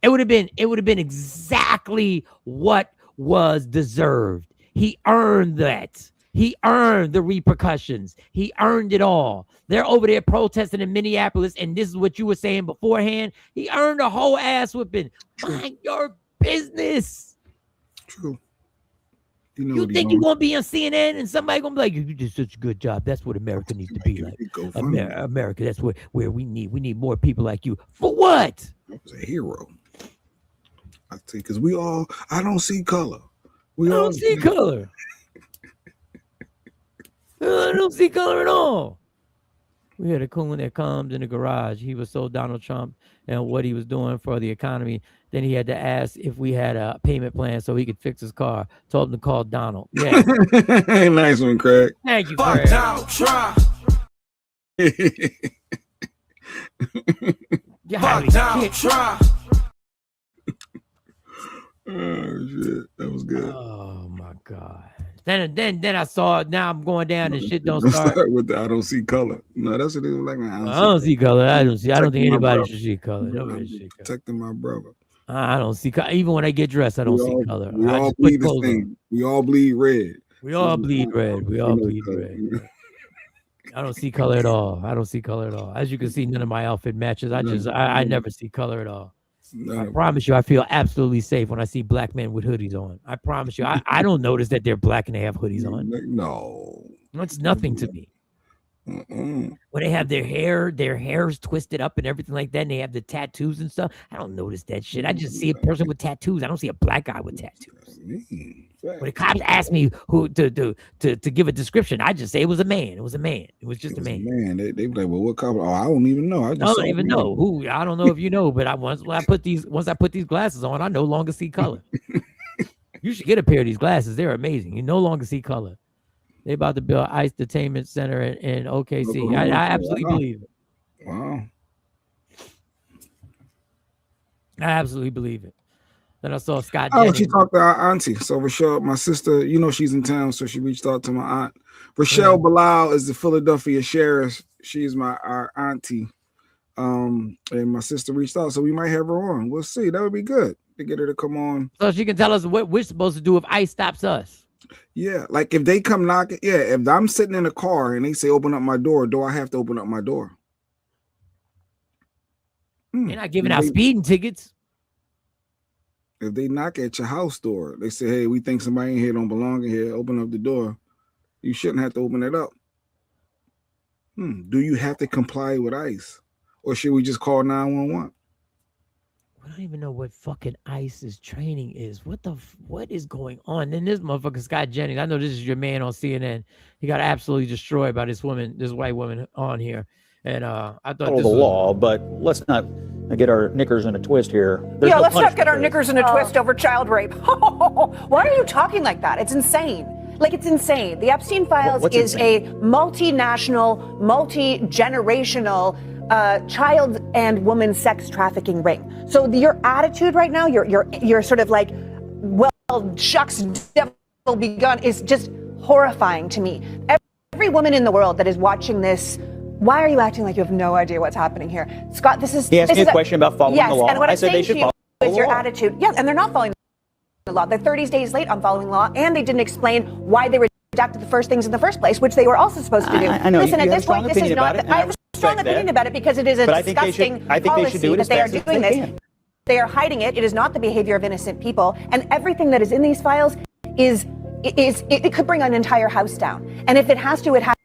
It would have been exactly what was deserved. He earned that. He earned the repercussions. He earned it all. They're over there protesting in Minneapolis, and this is what you were saying beforehand. He earned a whole ass whipping. Mind your business. True. You think you're gonna be on CNN and somebody gonna be like, you did such a good job. That's what America needs to be like. America, that's where we need more people like you. For what? I was a hero. I think because I don't see color. I don't see color. I don't see color at all. We had a coon that comes in the garage. He was so Donald Trump and what he was doing for the economy. Then he had to ask if we had a payment plan so he could fix his car. Told him to call Donald. Yeah. Nice one, Craig. Thank you, Craig. Donald Trump. Donald Trump. Oh shit, that was good. Oh my god. Then I saw it. Now I'm going down and shit don't start. With the I don't see color. No, that's what it was like. Man, I don't see color. I don't think anybody should see color. Nobody should see color. Protecting my brother. I don't see color. Even when I get dressed, I don't see color. We all bleed the same. We all bleed red. We all bleed red. We all bleed red. I don't see color at all. I don't see color at all. As you can see, none of my outfit matches. I never see color at all. I promise you, I feel absolutely safe when I see black men with hoodies on. I promise you, I don't notice that they're black and they have hoodies on. No, it's nothing to me. When they have their hair's twisted up and everything like that, and they have the tattoos and stuff, I don't notice that shit. I just see a person with tattoos. I don't see a black guy with tattoos. When the cops ask me who to give a description, I just say it was a man. It was a man. It was just a man. Man, they be like, well, what color? Oh, I don't even know. I don't even know who. I don't know if you know, but once I put these glasses on, I no longer see color. You should get a pair of these glasses. They're amazing. You no longer see color. They about to build ICE Detainment Center in OKC. I absolutely believe it. Wow. I absolutely believe it. Then I saw Scott. Oh, she talked to our auntie. So Rochelle, my sister, she's in town, so she reached out to my aunt. Rochelle Bilal is the Philadelphia sheriff. She's our auntie. And my sister reached out, so we might have her on. We'll see. That would be good to get her to come on. So she can tell us what we're supposed to do if ICE stops us. Yeah, like if they come knocking, if I'm sitting in a car and they say open up my door, do I have to open up my door? They're not giving out speeding tickets. If they knock at your house door, they say, hey, we think somebody in here don't belong in here, open up the door. You shouldn't have to open it up. Do you have to comply with ICE? Or should we just call 911? I don't even know what fucking ICE's training is. What is going on? Then this motherfucker Scott Jennings, I know this is your man on CNN. He got absolutely destroyed by this white woman on here. And I thought this was the law, but let's not get our knickers in a twist here. Let's not get our knickers in a twist over child rape. Why are you talking like that? It's insane. It's insane. The Epstein Files is a multinational, multi-generational child and woman sex trafficking ring. So your attitude right now, you're sort of like, well, shucks, devil begun, is just horrifying to me. Every woman in the world that is watching this, why are you acting like you have no idea what's happening here? Scott, He asked me a question about following the law. And what I I'm said they should follow the law. Is your attitude. Yes, and they're not following the law. They're 30 days late on following law, and they didn't explain why they redacted the first things in the first place, which they were also supposed to do. I know. Listen, you at this point, this is not. I have a strong that. opinion about it because it is a disgusting policy that they are doing this. They are hiding it. It is not the behavior of innocent people, and everything that is in these files it could bring an entire house down. And if it has to, it has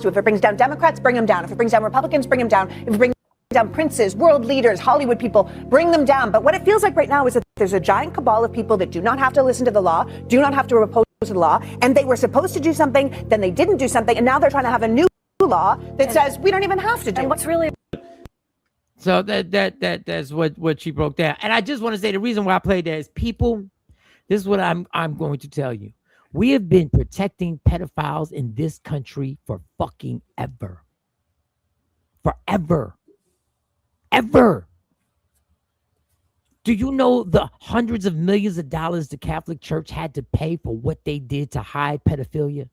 to. If it brings down Democrats, bring them down. If it brings down Republicans, bring them down. If it brings down princes, world leaders, Hollywood people, bring them down. But what it feels like right now is that there's a giant cabal of people that do not have to listen to the law, do not have to oppose the law, and they were supposed to do something, then they didn't do something, and now they're trying to have a new law that says we don't even have to do. And what's really so that's what she broke down. And I just want to say the reason why I played that is people. This is what I'm going to tell you. We have been protecting pedophiles in this country for fucking ever. Forever. Ever. Do you know the hundreds of millions of dollars the Catholic Church had to pay for what they did to hide pedophilia?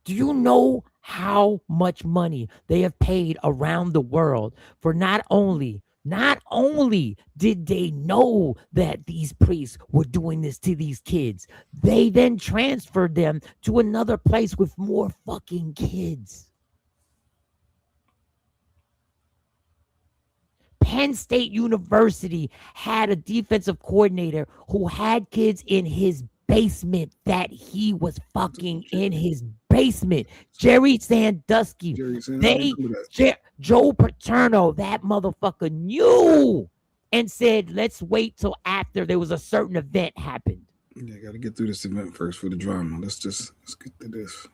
Do you know how much money they have paid around the world for not only did they know that these priests were doing this to these kids, they then transferred them to another place with more fucking kids. Penn State University had a defensive coordinator who had kids in his basement that he was fucking in his basement. Jerry Sandusky. Joe Paterno, that motherfucker knew and said, let's wait till after there was a certain event happened. Yeah, got to get through this event first for the drama. Let's get to this.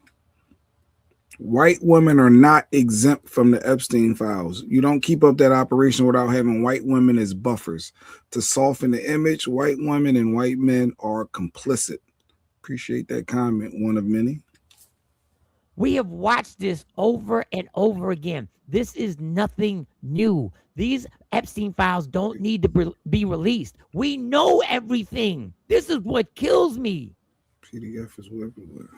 White women are not exempt from the Epstein files. You don't keep up that operation without having white women as buffers. To soften the image, white women and white men are complicit. Appreciate that comment, one of many. We have watched this over and over again. This is nothing new. These Epstein files don't need to be released. We know everything. This is what kills me. PDF is everywhere.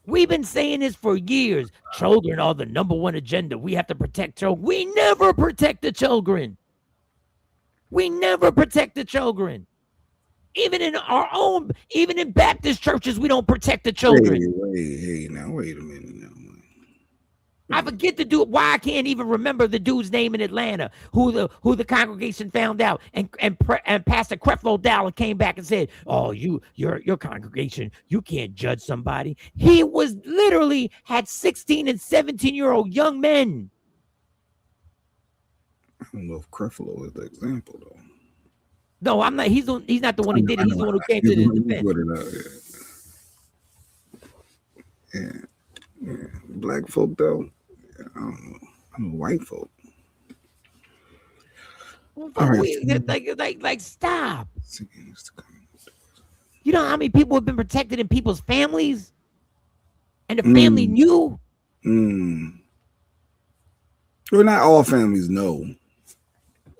We've been saying this for years. Children are the number one agenda. We have to protect children. We never protect the children. We never protect the children. Even in our own, even in Baptist churches, we don't protect the children. Hey, now wait a minute now. I forget the dude. Why I can't even remember the dude's name in Atlanta who the congregation found out, and Pastor Creflo Dollar came back and said, "Oh, your congregation, you can't judge somebody." He was literally had 16 and 17-year-old young men. I don't know if Creflo is the example though. No, I'm not. He's not the one who did it. He's the one who came to the defense. Yeah. Black folk though, I don't know. I'm white folk. All right. Like stop. You know how many people have been protected in people's families, and the family knew. Well, not all families know.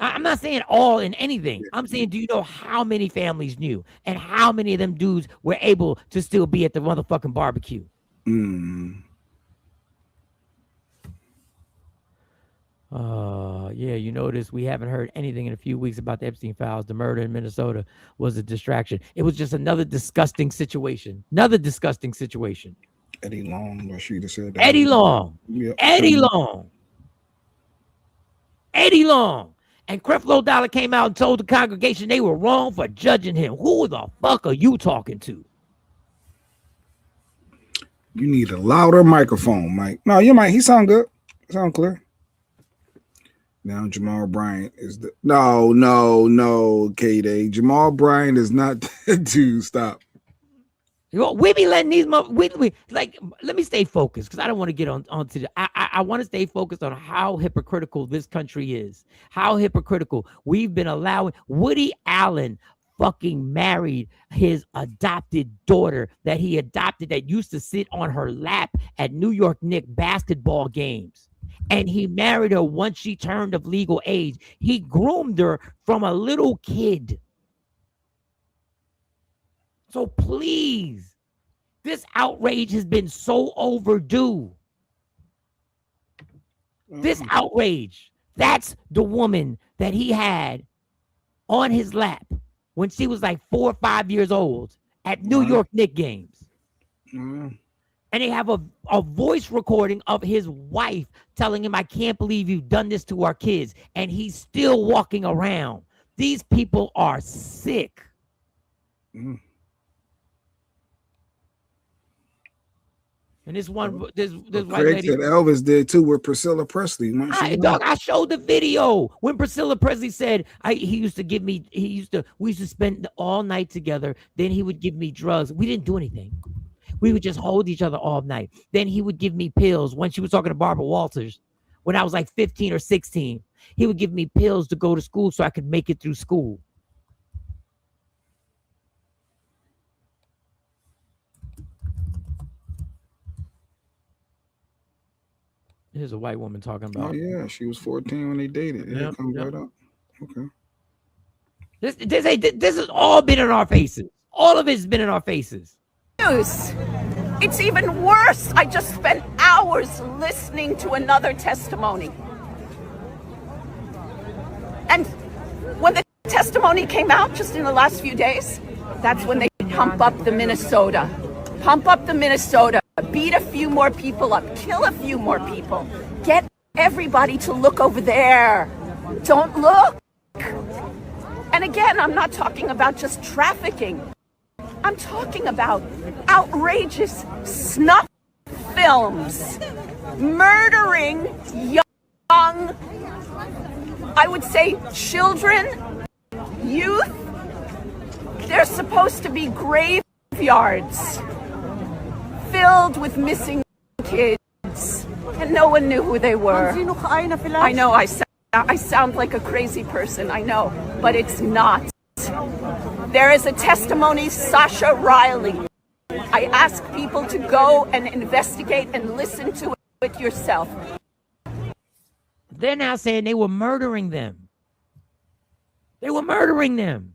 I'm not saying all in anything. I'm saying, do you know how many families knew, and how many of them dudes were able to still be at the motherfucking barbecue? Yeah, you notice we haven't heard anything in a few weeks about the Epstein files. The murder in Minnesota was a distraction. It was just another disgusting situation. Eddie Long, Rashida said that. Eddie Long. Yep. Eddie Long. And Creflo Dollar came out and told the congregation they were wrong for judging him. Who the fuck are you talking to? You need a louder microphone, Mike. No, your mic, he sound good. Sound clear. Now Jamal Bryant is the no, K-Day. Jamal Bryant is not that dude. Stop. We be letting these like, let me stay focused because I don't want to get onto the I want to stay focused on how hypocritical this country is. How hypocritical we've been allowing. Woody Allen fucking married his adopted daughter that he adopted that used to sit on her lap at New York Knicks basketball games. And he married her once she turned of legal age. He groomed her from a little kid. So please, this outrage has been so overdue. This outrage, that's the woman that he had on his lap when she was like 4 or 5 years old at New York Knicks games. And they have a voice recording of his wife telling him, "I can't believe you've done this to our kids." And he's still walking around. These people are sick. And this one, this white lady said Elvis did too with Priscilla Presley. I showed the video when Priscilla Presley said we used to spend all night together. Then he would give me drugs. We didn't do anything. We would just hold each other all night. Then he would give me pills. When she was talking to Barbara Walters, when I was like 15 or 16, he would give me pills to go to school so I could make it through school. Here's a white woman talking about. Oh yeah, she was 14 when they dated. Yeah, comes right up. Okay. This has all been in our faces. All of it's been in our faces. News. It's even worse. I just spent hours listening to another testimony. And when the testimony came out just in the last few days, that's when they pump up the Minnesota. Pump up the Minnesota. Beat a few more people up. Kill a few more people. Get everybody to look over there. Don't look. And again, I'm not talking about just trafficking. I'm talking about outrageous snuff films, murdering young, I would say children, youth. They're supposed to be graveyards filled with missing kids, and no one knew who they were. I know I sound like a crazy person, I know, but it's not. There is a testimony, Sasha Riley. I ask people to go and investigate and listen to it yourself. They're now saying they were murdering them. They were murdering them.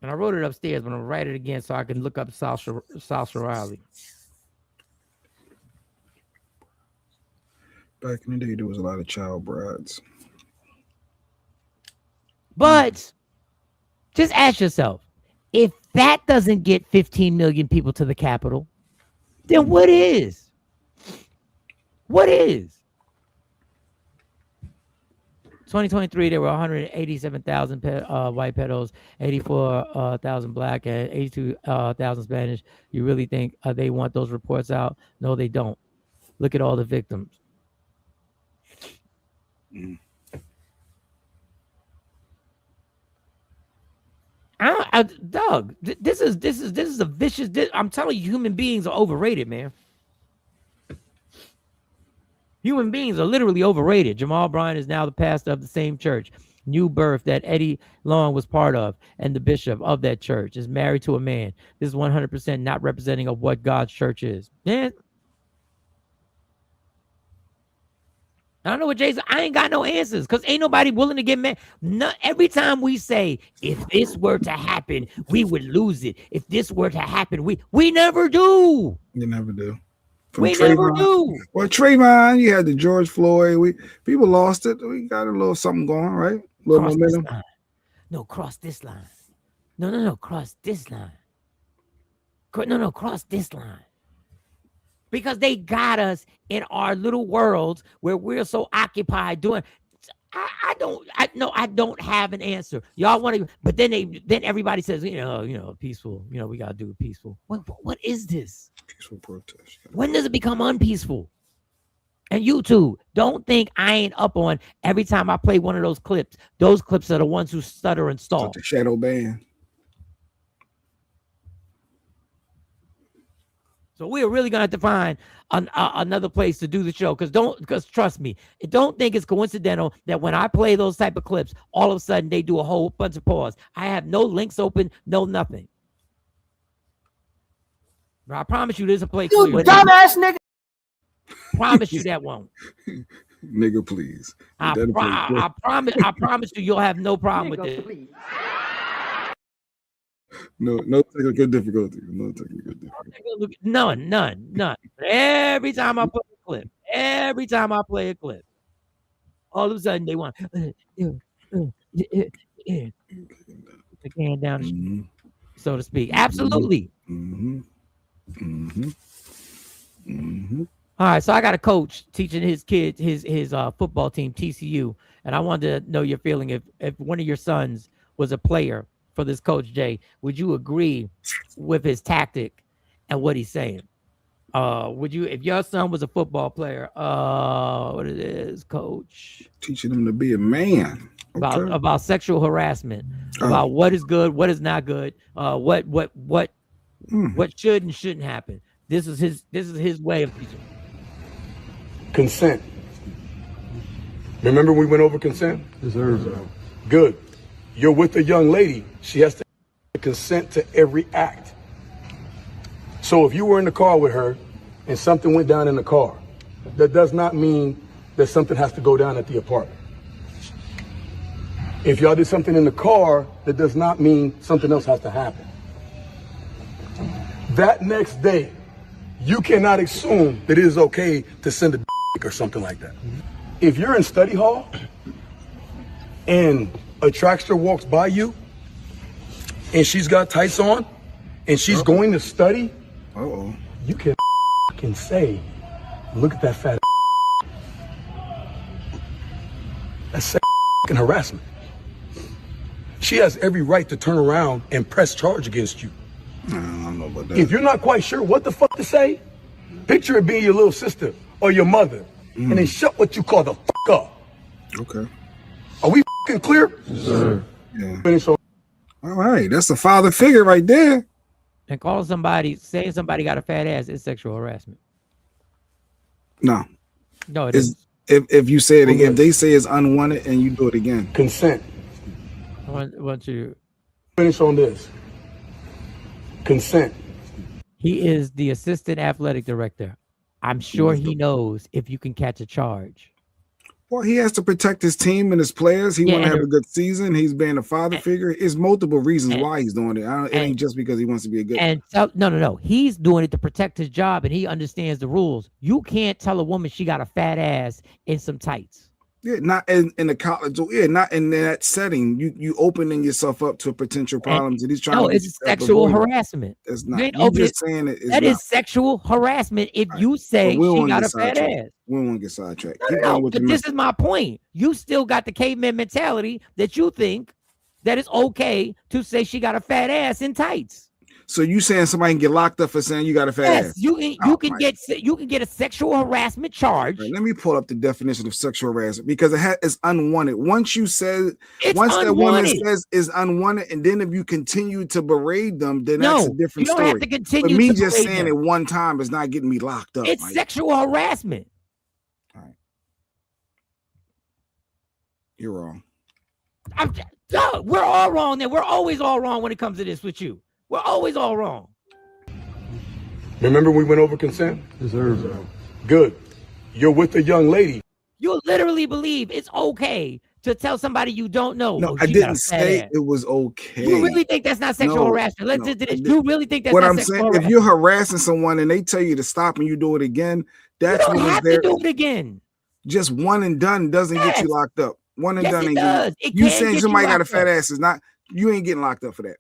And I wrote it upstairs, but I'm gonna write it again so I can look up Sasha Riley. Back in the day, there was a lot of child brides. But just ask yourself, if that doesn't get 15 million people to the Capitol, then what is? What is? 2023, there were 187,000 white pedos, 84,000 black, and 82,000 Spanish. You really think they want those reports out? No, they don't. Look at all the victims. Doug, this is a vicious. I'm telling you, human beings are overrated, man. Human beings are literally overrated. Jamal Bryant is now the pastor of the same church, New Birth, that Eddie Long was part of, and the bishop of that church is married to a man. This is 100% not representing of what God's church is. Man, I don't know what Jason. I ain't got no answers because ain't nobody willing to get mad. No, every time we say, if this were to happen, we would lose it. If this were to happen, we never do. You never do. We never do. Well, Trayvon, you had the George Floyd. People lost it. We got a little something going, right? A little momentum. No, cross this line. No, cross this line. No, cross this line. Because they got us in our little worlds where we're so occupied doing. I don't have an answer. Y'all want to, but then everybody says, peaceful. We gotta do it peaceful. What is this? Peaceful protest. When does it become unpeaceful? And you too, don't think I ain't up on every time I play one of those clips. Those clips are the ones who stutter and stall. The shadow band. So we're really gonna have to find another place to do the show, because trust me, don't think it's coincidental that when I play those type of clips, all of a sudden they do a whole bunch of pause. I have no links open, no nothing. But I promise you, there's a place. You dumbass nigga. Promise you that won't. Nigga, please. I promise you, you'll have no problem with this. No technical difficulty. No technical difficulty. None. Every time I play a clip, all of a sudden they want the can down the street, so to speak. Absolutely. All right, so I got a coach teaching his kids his football team, TCU, and I wanted to know your feeling if one of your sons was a player for this coach, Jay. Would you agree with his tactic and what he's saying? Would you, if your son was a football player, what it is, coach? Teaching him to be a man. Okay. About sexual harassment, about what is good, what is not good, what should and shouldn't happen. This is his way of teaching. Consent. Remember we went over consent? Deserves it. Good. You're with a young lady. She has to consent to every act. So if you were in the car with her and something went down in the car, that does not mean that something has to go down at the apartment. If y'all did something in the car, that does not mean something else has to happen. That next day, you cannot assume that it is okay to send a dick or something like that. If you're in study hall and a trackster walks by you and she's got tights on and she's going to study, you can say, look at that fat. That's harassment. She has every right to turn around and press charge against you. I don't know about that. If you're not quite sure what the fuck to say, picture it being your little sister or your mother, and then shut what you call the fuck up. Okay. Are we fucking clear? Sir. Yeah. Finish on. All right, that's a father figure right there. And calling somebody, saying somebody got a fat ass is sexual harassment. No. No, it isn't. If you say it again, if they say it's unwanted and you do it again. Consent. I want you to finish on this. Consent. He is the assistant athletic director. I'm sure he knows if you can catch a charge. Well, he has to protect his team and his players. He want to have a good season. He's being a father figure. It's multiple reasons why he's doing it. It ain't just because he wants to be a good. And no. He's doing it to protect his job, and he understands the rules. You can't tell a woman she got a fat ass in some tights. Yeah, not in the college. Yeah, not in that setting. You opening yourself up to potential problems. And he's trying. No, it's sexual harassment. It's not. You just saying it. That is sexual harassment. If you say she got a fat ass, we won't get sidetracked. No, but this is my point. You still got the caveman mentality that you think that it's okay to say she got a fat ass in tights. So you saying somebody can get locked up for saying you got a fat ass? You can get a sexual harassment charge. Right, let me pull up the definition of sexual harassment because it's unwanted. Once that woman says is unwanted, and then if you continue to berate them, then that's a different story. Have to continue. But me to just saying them. it one time is not getting me locked up. It's sexual harassment. All right. You're wrong. We're all wrong. Then we're always all wrong when it comes to this with you. We're always all wrong. Remember we went over consent? Good. You're with a young lady. You literally believe it's okay to tell somebody you don't know. No, I didn't say it was okay. You really think that's not sexual harassment? You really think that's what not I'm sexual saying? harassment? If you're harassing someone and they tell you to stop and you do it again, that's you don't have to do it again. Just one and done doesn't get you locked up. One and done ain't does. You saying somebody got a fat ass is not. You ain't getting locked up for that.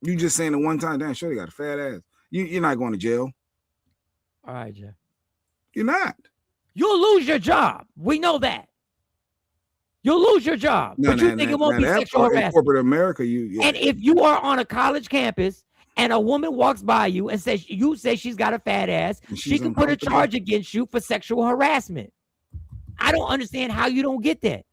You just saying it one time, damn, sure, they got a fat ass. You're not going to jail. All right, Jeff. You're not. You'll lose your job. We know that. You'll lose your job. But you think it won't be sexual harassment. In corporate America, And if you are on a college campus and a woman walks by you and says you say she's got a fat ass, she can put a charge against you for sexual harassment. I don't understand how you don't get that.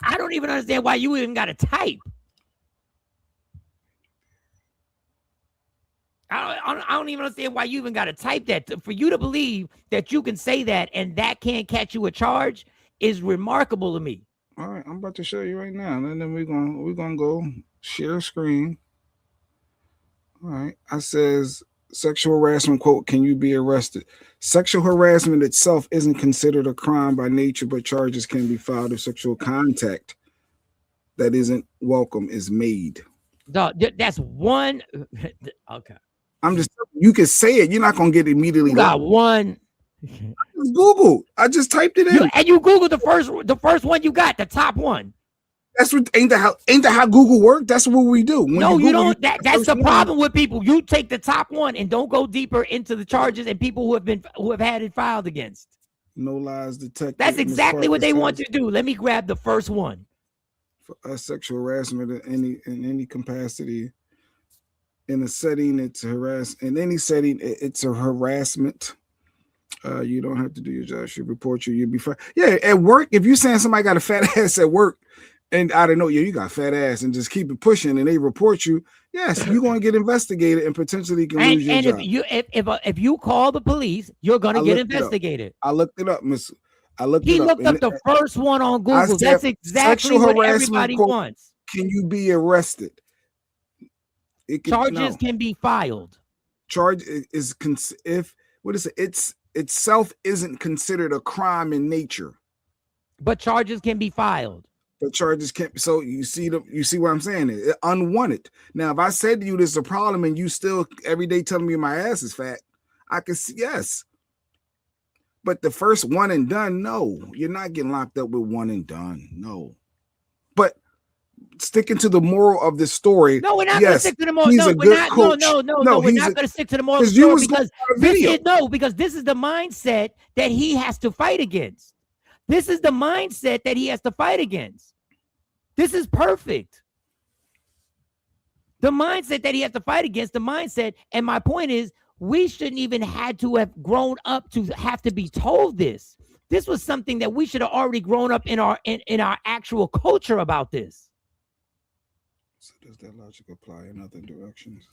I don't even understand why you even got to type. I don't even understand why you even got to type that. For you to believe that you can say that and that can't catch you a charge is remarkable to me. All right, I'm about to show you right now. And then we're gonna go share screen. All right, I says sexual harassment quote, can you be arrested? Sexual harassment itself isn't considered a crime by nature, but charges can be filed if sexual contact that isn't welcome is made. That's one. Okay. I'm just, you can say it. You're not going to get immediately. You got one. Google. I just typed it in. And you Googled the first one you got, the top one. That's what ain't that how Google works? That's what we do. When no, you don't. That's the problem with people. You take the top one and don't go deeper into the charges and people who have had it filed against. No lies detected. That's exactly what they want to do. Let me grab the first one. For sexual harassment in any capacity, in a setting, it's in any setting, it's a harassment. You don't have to do your job. Should report you. You'll be fine. Yeah, at work, if you're saying somebody got a fat ass at work. And I don't know, you got fat ass and just keep it pushing and they report you. Yes, you're going to get investigated and potentially can lose your job. And if you call the police, you're going to get investigated. I looked it up, Miss. He looked up the first one on Google. That's exactly what everybody wants. Can you be arrested? Charges can be filed. Charge is if what is it? itself isn't considered a crime in nature. But charges can be filed. But charges can't. So you see what I'm saying? It unwanted. Now, if I said to you this is a problem and you still every day telling me my ass is fat, I can see yes. But the first one and done, no, you're not getting locked up with one and done. No. But sticking to the moral of the story. No, we're not going to stick to the moral. No, we're not. No, we're not going to stick to the moral of the story because this is the mindset that he has to fight against. This is the mindset that he has to fight against. This is perfect. The mindset that he has to fight against, the mindset, and my point is, we shouldn't even had to have grown up to have to be told this. This was something that we should have already grown up in our actual culture about this. So does that logic apply in other directions?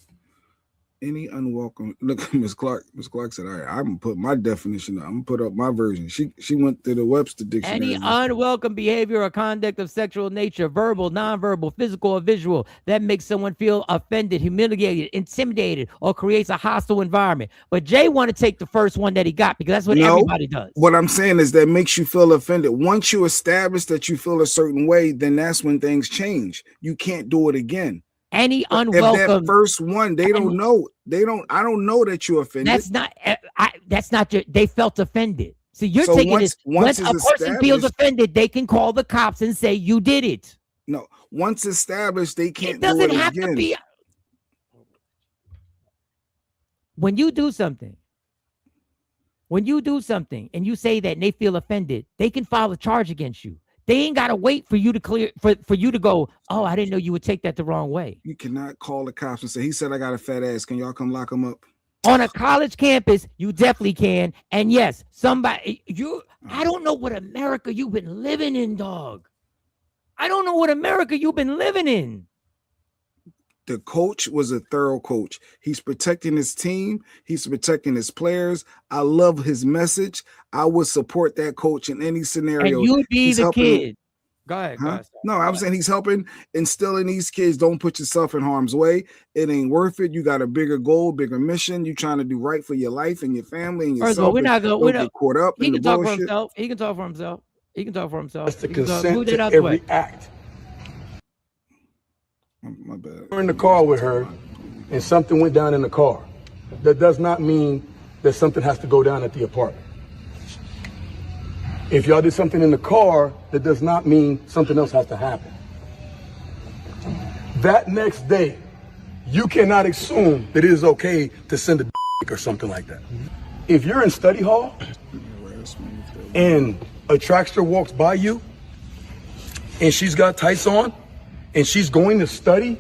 Any unwelcome look, Miss Clark said, all right, I'm gonna put my definition up. I'm gonna put up my version. She went to the Webster dictionary. Any unwelcome behavior or conduct of sexual nature, verbal, nonverbal, physical, or visual, that makes someone feel offended, humiliated, intimidated, or creates a hostile environment. But Jay want to take the first one that he got because that's what everybody does. What I'm saying is that makes you feel offended. Once you establish that you feel a certain way, then that's when things change. You can't do it again. Any unwelcome. If that first one, they don't know. I don't know that you're offended. That's not they felt offended. So you're taking this. Once a person feels offended, they can call the cops and say you did it. No, once established, they can't. It doesn't do it have again. to be. When you do something and you say that and they feel offended, they can file a charge against you. They ain't gotta wait for you to clear for you to go, oh, I didn't know you would take that the wrong way. You cannot call the cops and say, he said I got a fat ass. Can y'all come lock him up? On a college campus, you definitely can. And yes, I don't know what America you've been living in, dog. I don't know what America you've been living in. The coach was a thorough coach. He's protecting his team. He's protecting his players. I love his message. I would support that coach in any scenario. And you'd be the kid. Go ahead. No, I'm saying he's helping instilling these kids. Don't put yourself in harm's way. It ain't worth it. You got a bigger goal, bigger mission. You trying to do right for your life and your family and yourself. First of all, we're not get caught up in the bullshit. He can talk for himself. That's the consent to every act. My bad. We're in the car with her and something went down in the car. That does not mean that something has to go down at the apartment. If y'all did something in the car, that does not mean something else has to happen. That next day, you cannot assume that it is okay to send a dick or something like that. If you're in study hall and a trackster walks by you and she's got tights on, and she's going to study,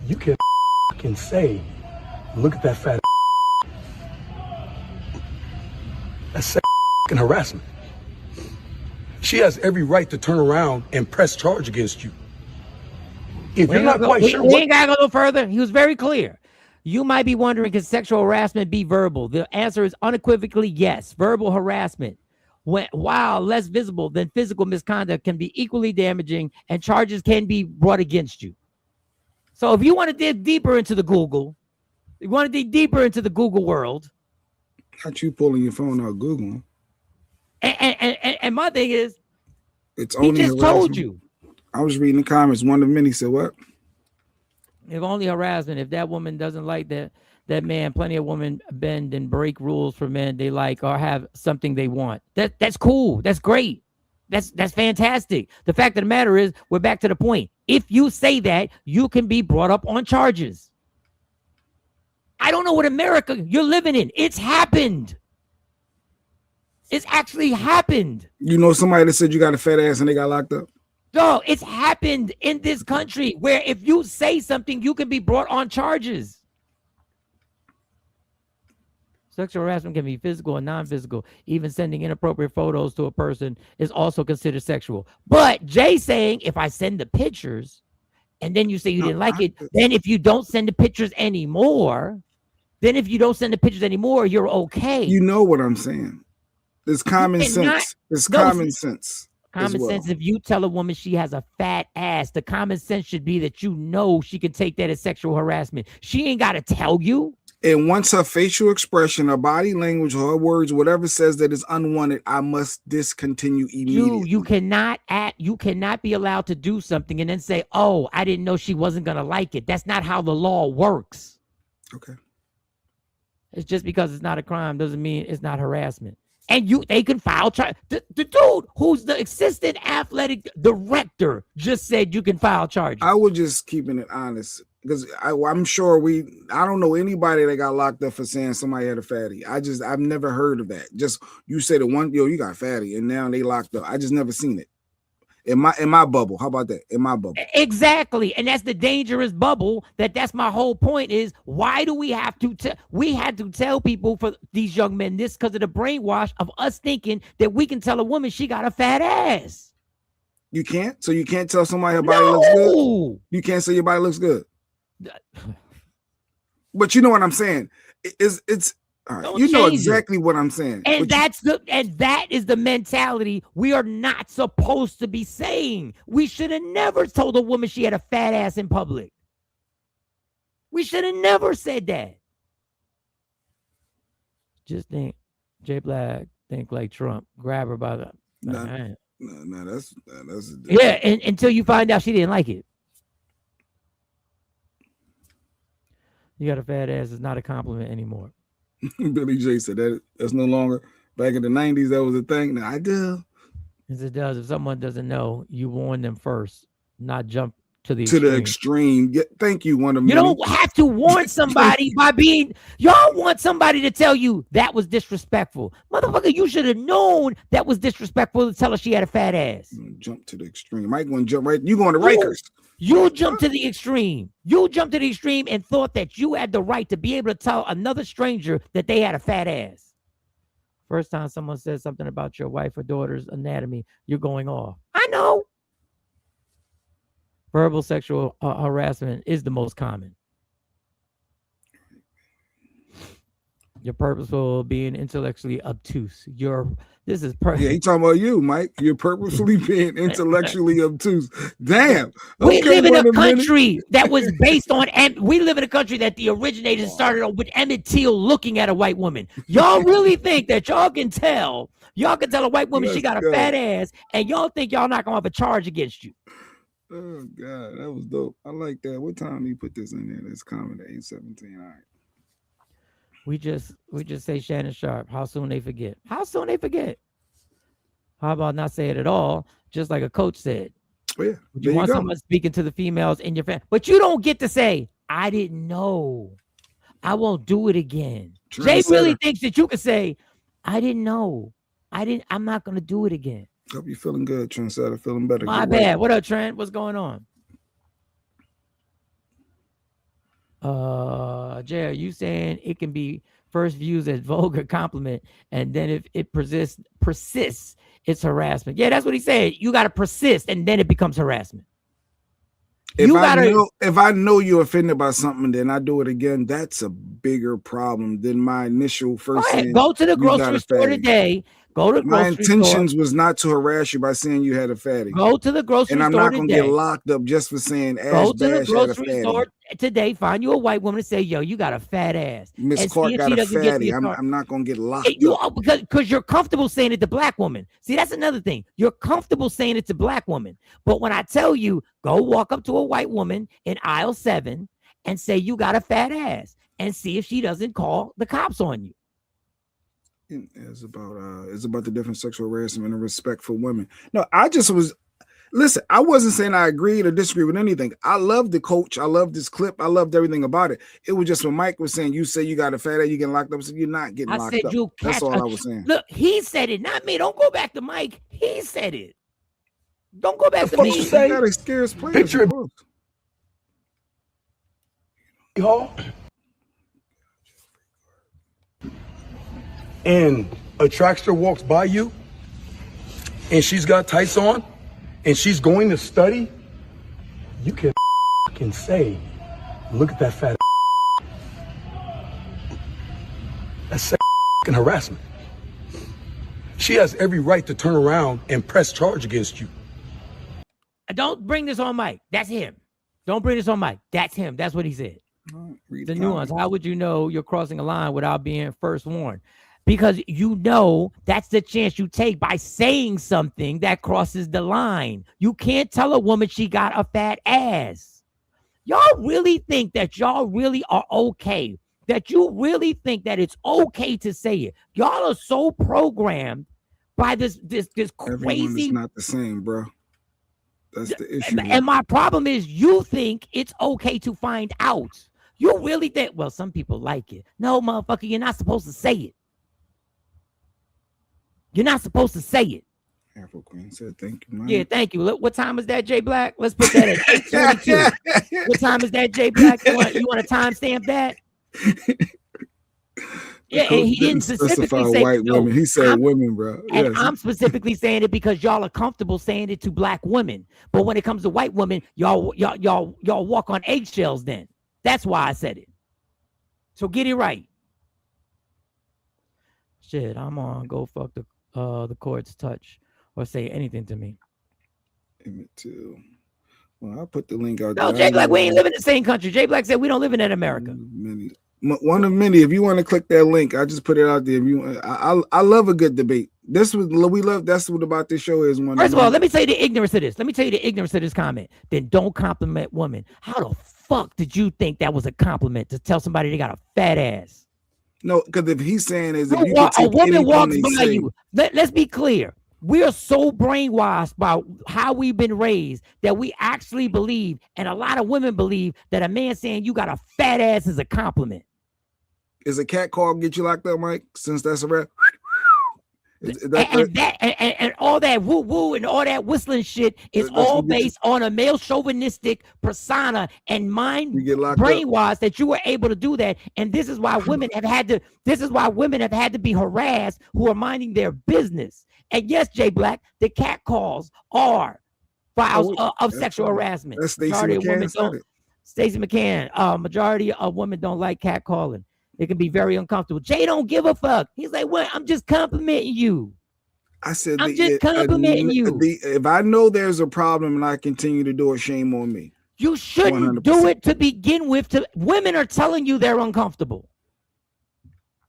you can say, look at that fat. That's harassment. She has every right to turn around and press charge against you. If you're not quite sure, we ain't gotta go no further. He was very clear. You might be wondering, can sexual harassment be verbal? The answer is unequivocally yes. Verbal harassment, while less visible than physical misconduct, can be equally damaging and charges can be brought against you. So if you want to dig deeper into the Google, you want to dig deeper into the Google world. Not you pulling your phone out Googling. And my thing is, it's only he just told you. I was reading the comments. One of many said what? If only harassment, if that woman doesn't like that man, plenty of women bend and break rules for men they like or have something they want. That's cool. That's great. That's fantastic. The fact of the matter is, we're back to the point. If you say that, you can be brought up on charges. I don't know what America you're living in. It's happened. It's actually happened. You know somebody that said you got a fat ass and they got locked up? No, it's happened in this country where if you say something, you can be brought on charges. Sexual harassment can be physical and non-physical. Even sending inappropriate photos to a person is also considered sexual. But Jay saying, if I send the pictures and then you say you didn't like it, then if you don't send the pictures anymore, you're okay. You know what I'm saying? There's common sense. There's common sense. Common sense, if you tell a woman she has a fat ass, the common sense should be that you know she can take that as sexual harassment. She ain't got to tell you. And once her facial expression, her body language, her words, whatever says that is unwanted, I must discontinue immediately. You cannot be allowed to do something and then say, oh, I didn't know she wasn't going to like it. That's not how the law works. Okay. It's just because it's not a crime doesn't mean it's not harassment. And they can file charge. The dude who's the assistant athletic director just said you can file charges. I was just keeping it honest because I'm sure I don't know anybody that got locked up for saying somebody had a fatty. I've never heard of that. Just you said it one, you got fatty, and now they locked up. I just never seen it. In my bubble. How about that? In my bubble. Exactly. And that's the dangerous bubble. That's my whole point is why do we have to we had to tell people for these young men this because of the brainwash of us thinking that we can tell a woman she got a fat ass. You can't? So you can't tell somebody her body looks good? You can't say your body looks good. But you know what I'm saying? It's all right. You know exactly what I'm saying. And that is the mentality we are not supposed to be saying. We should have never told a woman she had a fat ass in public. We should have never said that. Just think, Jay Black, think like Trump. Grab her by the hand. No, that's yeah, and until you find out she didn't like it. You got a fat ass is not a compliment anymore. Billy J said that's no longer. Back in the 90s, that was a thing. Now I do. As it does. If someone doesn't know, you warn them first, not jump to the extreme. Yeah, thank you, one of you don't have to warn somebody by being. Y'all want somebody to tell you that was disrespectful, motherfucker. You should have known that was disrespectful to tell her she had a fat ass. Jump to the extreme. Mike going to jump right. You going to Rikers? You jumped to the extreme. You jumped to the extreme and thought that you had the right to be able to tell another stranger that they had a fat ass. First time someone says something about your wife or daughter's anatomy, you're going off. I know. Verbal sexual harassment is the most common. You're purposeful being intellectually obtuse. This is Yeah, he talking about you, Mike. You're purposefully being intellectually obtuse. Damn. We live in a country that was based on, and we live in a country that the originators started with Emmett Till looking at a white woman. Y'all really think that y'all can tell a white woman she got a fat ass, and y'all think y'all not gonna have a charge against you. Oh God, that was dope. I like that. What time do you put this in there? That's common at 8:17. All right. We just say Shannon Sharp. How soon they forget? How soon they forget? How about not say it at all? Just like a coach said. Oh, yeah. You want someone speaking to the females in your family, but you don't get to say, I didn't know. I won't do it again. Jay really thinks that you can say, I didn't know. I'm not going to do it again. Hope you're feeling good, Trendsetter. Feeling better. My bad. What up, Trent? What's going on? Jay, are you saying it can be first used as vulgar compliment, and then if it persists, it's harassment? Yeah, that's what he said. You got to persist, and then it becomes harassment. If I know you're offended by something, then I do it again. That's a bigger problem than my initial first. Go to the grocery store today. My intentions was not to harass you by saying you had a fatty. Go to the grocery store today. And I'm not going to get locked up just for saying Ash Bash had a fatty. Store today, find you a white woman and say, yo, you got a fat ass. Miss Clark got a fatty. I'm not going to get locked up. Because you're comfortable saying it to black women. See, that's another thing. You're comfortable saying it to black women. But when I tell you, go walk up to a white woman in aisle 7 and say, you got a fat ass, and see if she doesn't call the cops on you. It's about the different sexual harassment and respect for women. No, I wasn't saying I agreed or disagreed with anything. I loved the coach. I loved this clip. I loved everything about it. It was just when Mike was saying, you say you got a fat ass, you getting locked up. So you're not getting locked up. That's all I was saying. Look, he said it, not me. Don't go back to Mike. He said it. Don't go back to me. You got a scarce players. Picture Hall. And a trackster walks by you and she's got tights on and she's going to study, you can say, look at that fat. That's harassment. She has every right to turn around and press charge against you. Don't bring this on Mike. That's him. Don't bring this on Mike. That's him. That's what he said. The nuance. How would you know you're crossing a line without being first warned? Because you know that's the chance you take by saying something that crosses the line. You can't tell a woman she got a fat ass. Y'all really think that y'all really are okay? That you really think that it's okay to say it? Y'all are so programmed by this Everyone is crazy. not the same, bro. That's the issue. And my problem is you think it's okay to find out. You really think, well, some people like it. No, motherfucker, you're not supposed to say it. You're not supposed to say it. Afro Queen said, thank you, man. Yeah, thank you. What time is that, Jay Black? Let's put that at 8:22. What time is that, Jay Black? You want to timestamp that? Yeah, and he didn't specifically say white women. He said women, bro. And yes. I'm specifically saying it because y'all are comfortable saying it to black women. But when it comes to white women, y'all walk on eggshells then. That's why I said it. So get it right. Shit, I'm on go fuck the court's touch or say anything to me. Me too. Well, I'll put the link out there. No, Jay Black, we ain't live in the same country. Jay Black said we don't live in that America. One of many. If you want to click that link, I just put it out there. If you, I love a good debate. This was we love. That's what about this show is. First of all, let me tell you the ignorance of this. Let me tell you the ignorance of this comment. Then don't compliment women. How the fuck did you think that was a compliment to tell somebody they got a fat ass? No, because if he's saying is if you a woman walks by you. Let's be clear. We are so brainwashed by how we've been raised that we actually believe, and a lot of women believe, that a man saying you got a fat ass is a compliment. Is a cat call get you locked up, Mike? Since that's a rap. And all that woo woo and all that whistling shit is all based on a male chauvinistic persona and mind brainwash that you were able to do that. And this is why women have had to. This is why women have had to be harassed who are minding their business. And yes, Jay Black, the cat calls are files of sexual harassment. That's Stacey McCann. Stacey McCann. Majority of women don't like cat calling. It can be very uncomfortable. Jay don't give a fuck. He's like, what? I'm just complimenting you. I said, I'm just complimenting you. If I know there's a problem and I continue to do it, shame on me. You shouldn't 100%. Do it to begin with. Women are telling you they're uncomfortable.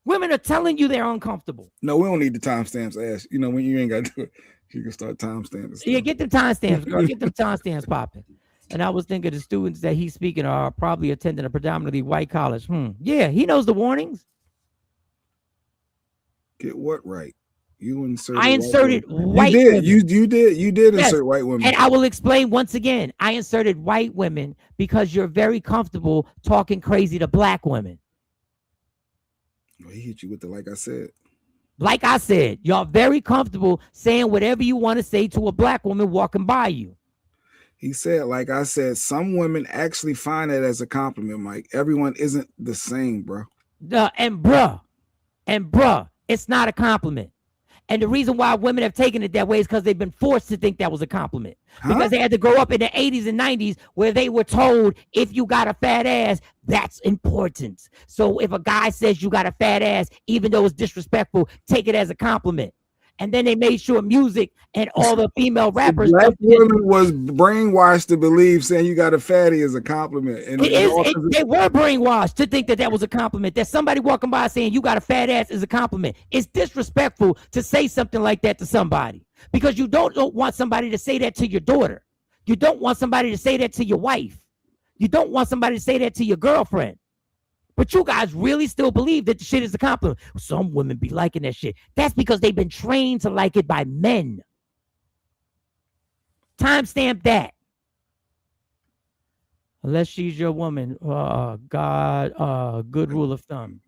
Women are telling you they're uncomfortable. No, we don't need the timestamps. Ash, you know, when you ain't got to do it, you can start timestamping. Yeah, get them timestamps, girl. Get them timestamps popping. And I was thinking the students that he's speaking are probably attending a predominantly white college. Yeah, he knows the warnings. Get what right? You inserted. I inserted white. You did. Women. You did insert white women. And I will explain once again. I inserted white women because you're very comfortable talking crazy to black women. Well, he hit you with the like I said. Like I said, y'all very comfortable saying whatever you want to say to a black woman walking by you. He said, like I said, some women actually find it as a compliment, Mike. Everyone isn't the same, bro. And bruh, it's not a compliment. And the reason why women have taken it that way is because they've been forced to think that was a compliment. Because they had to grow up in the 80s and 90s where they were told, if you got a fat ass, that's important. So if a guy says you got a fat ass, even though it's disrespectful, take it as a compliment. And then they made sure music and all the female rappers. Black women was brainwashed to believe saying you got a fatty is a compliment. And they were brainwashed to think that that was a compliment. That somebody walking by saying you got a fat ass is a compliment. It's disrespectful to say something like that to somebody because you don't want somebody to say that to your daughter. You don't want somebody to say that to your wife. You don't want somebody to say that to your girlfriend. But you guys really still believe that the shit is a compliment. Some women be liking that shit. That's because they've been trained to like it by men. Timestamp that. Unless she's your woman. Good rule of thumb.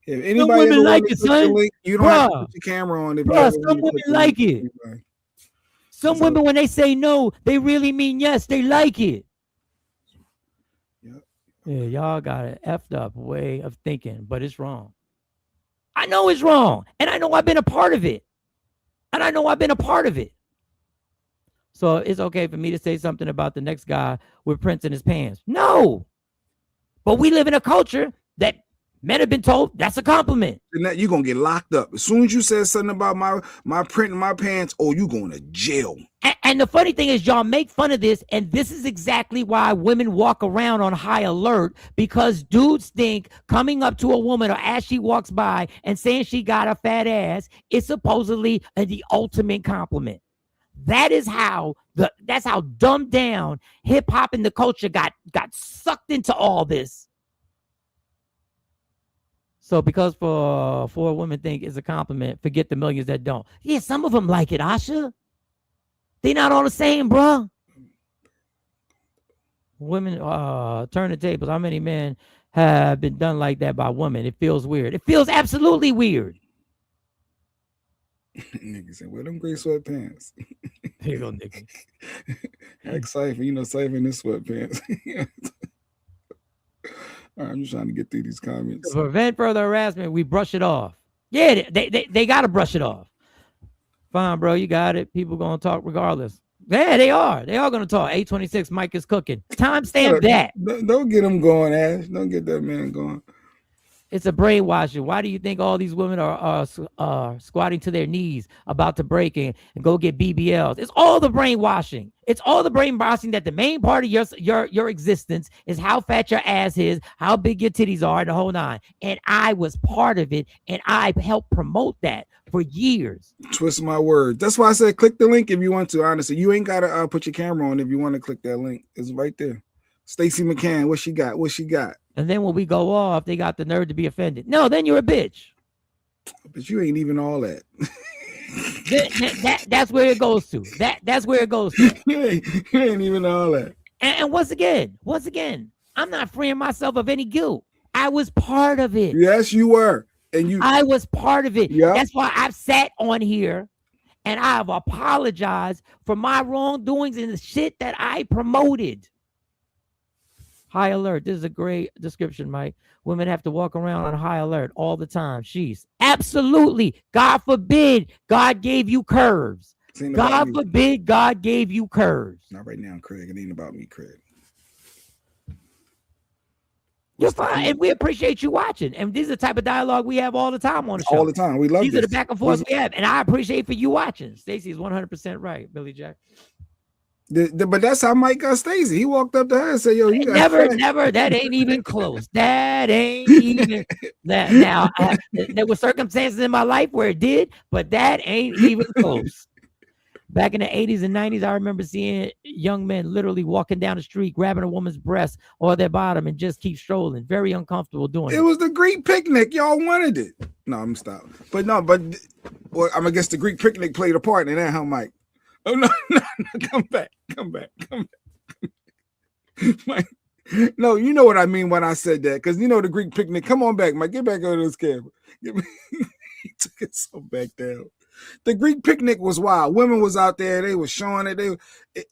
If anybody some women like it, son. Link, you don't have to put your camera on. Some women like it. Some women, when they say no, they really mean yes. They like it. Yeah, y'all got an effed up way of thinking, but it's wrong. I know it's wrong, and I know I've been a part of it. So it's okay for me to say something about the next guy with prints in his pants. No. But we live in a culture that Men have been told that's a compliment. And that you're gonna get locked up. As soon as you said something about my print in my pants, oh, you going to jail. And the funny thing is, y'all make fun of this, and this is exactly why women walk around on high alert, because dudes think coming up to a woman or as she walks by and saying she got a fat ass is supposedly the ultimate compliment. That's how dumbed down hip hop and the culture got sucked into all this. So because for women think it's a compliment, forget the millions that don't. Yeah, some of them like it, Asha. They not all the same, bro. Women turn the tables. How many men have been done like that by women? It feels weird. It feels absolutely weird. Nigga said, "Wear them gray sweatpants." Here you go, nigga. Like Cypher, you know, Cypher in his sweatpants. All right, I'm just trying to get through these comments. To prevent further harassment, we brush it off. Yeah, they got to brush it off. Fine, bro, you got it. People gonna talk regardless. Yeah, they are. They are gonna talk. 8:26, Mike is cooking. Timestamp that. Don't get him going, Ash. Don't get that man going. It's a brainwashing. Why do you think all these women are squatting to their knees about to break in and go get BBLs? It's all the brainwashing. It's all the brainwashing that the main part of your existence is how fat your ass is, how big your titties are, and the whole nine. And I was part of it, and I helped promote that for years. Twist my word. That's why I said click the link if you want to. Honestly, you ain't gotta put your camera on if you want to click that link. It's right there. Stacey McCann, what she got? What she got? And then when we go off, they got the nerve to be offended. No, then you're a bitch. But you ain't even all that. That's where it goes to. That's where it goes to. You ain't even all that. And once again, I'm not freeing myself of any guilt. I was part of it. Yes, you were. And I was part of it. Yep. That's why I've sat on here and I have apologized for my wrongdoings and the shit that I promoted. High alert. This is a great description, Mike. Women have to walk around on high alert all the time. She's absolutely. God forbid God gave you curves. God forbid God gave you curves. Not right now, Craig. It ain't about me, Craig. You're fine, and we appreciate you watching. And this is the type of dialogue we have all the time on the show. All the time. We love These are the back and forth we have, and I appreciate for you watching. Stacey is 100% right, Billy Jack. But that's how Mike got Stacey. He walked up to her and said, "Yo, you got never. That ain't even close. That ain't even that." Now, there were circumstances in my life where it did, but that ain't even close. Back in the 80s and 90s, I remember seeing young men literally walking down the street, grabbing a woman's breast or their bottom and just keep strolling. Very uncomfortable doing it. It was the Greek picnic. Y'all wanted it. No, I'm stopping. But I'm gonna guess the Greek picnic played a part in that, huh, Mike? Oh no, come back. Mike, no, you know what I mean when I said that, because you know the Greek picnic. Come on back, Mike. Get back over this camera. He took it so back down. The Greek picnic was wild. Women was out there. They were showing it.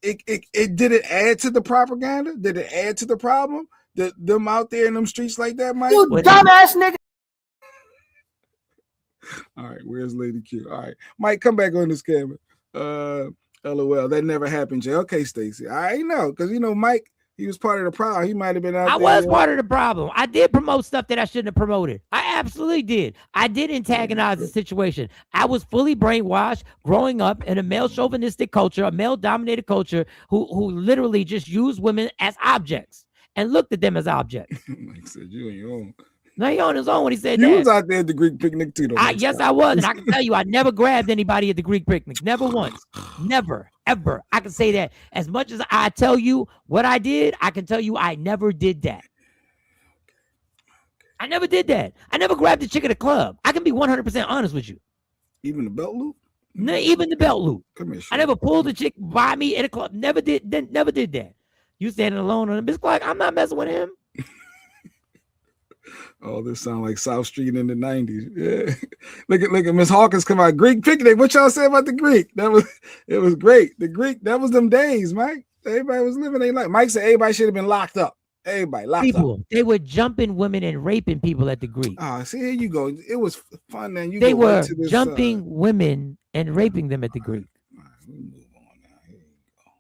It did it add to the propaganda? Did it add to the problem? Them out there in them streets like that, Mike? You dumbass nigga. All right, where's Lady Q? All right, Mike, come back on this camera. LOL, that never happened, Jay. Okay, Stacey. I know, because you know Mike, he was part of the problem. He might have been out there. I was part of the problem. I did promote stuff that I shouldn't have promoted. I absolutely did. I did antagonize the situation. I was fully brainwashed growing up in a male chauvinistic culture, a male dominated culture who literally just used women as objects and looked at them as objects. Mike said, you on your own. No, he on his own when he said you that. You was out there at the Greek picnic too, though. Yes, I was. And I can tell you, I never grabbed anybody at the Greek picnic. Never once. Never, ever. I can say that. As much as I tell you what I did, I can tell you I never did that. I never did that. I never grabbed a chick at a club. I can be 100% honest with you. Even the belt loop? No, even the belt loop. Come here, I never pulled a chick by me at a club. Never did that. You standing alone on a bitch like, I'm not messing with him. Oh, this sound like South Street in the 90s. Yeah. Look at Miss Hawkins come out. Greek picnic. What y'all say about the Greek? It was great. The Greek, that was them days, Mike. Everybody was living their life. Mike said everybody should have been locked up. Everybody locked up. They were jumping women and raping people at the Greek. See, here you go. It was fun. Then they were jumping women and raping them at the Greek. All right, we move on now. Here you go.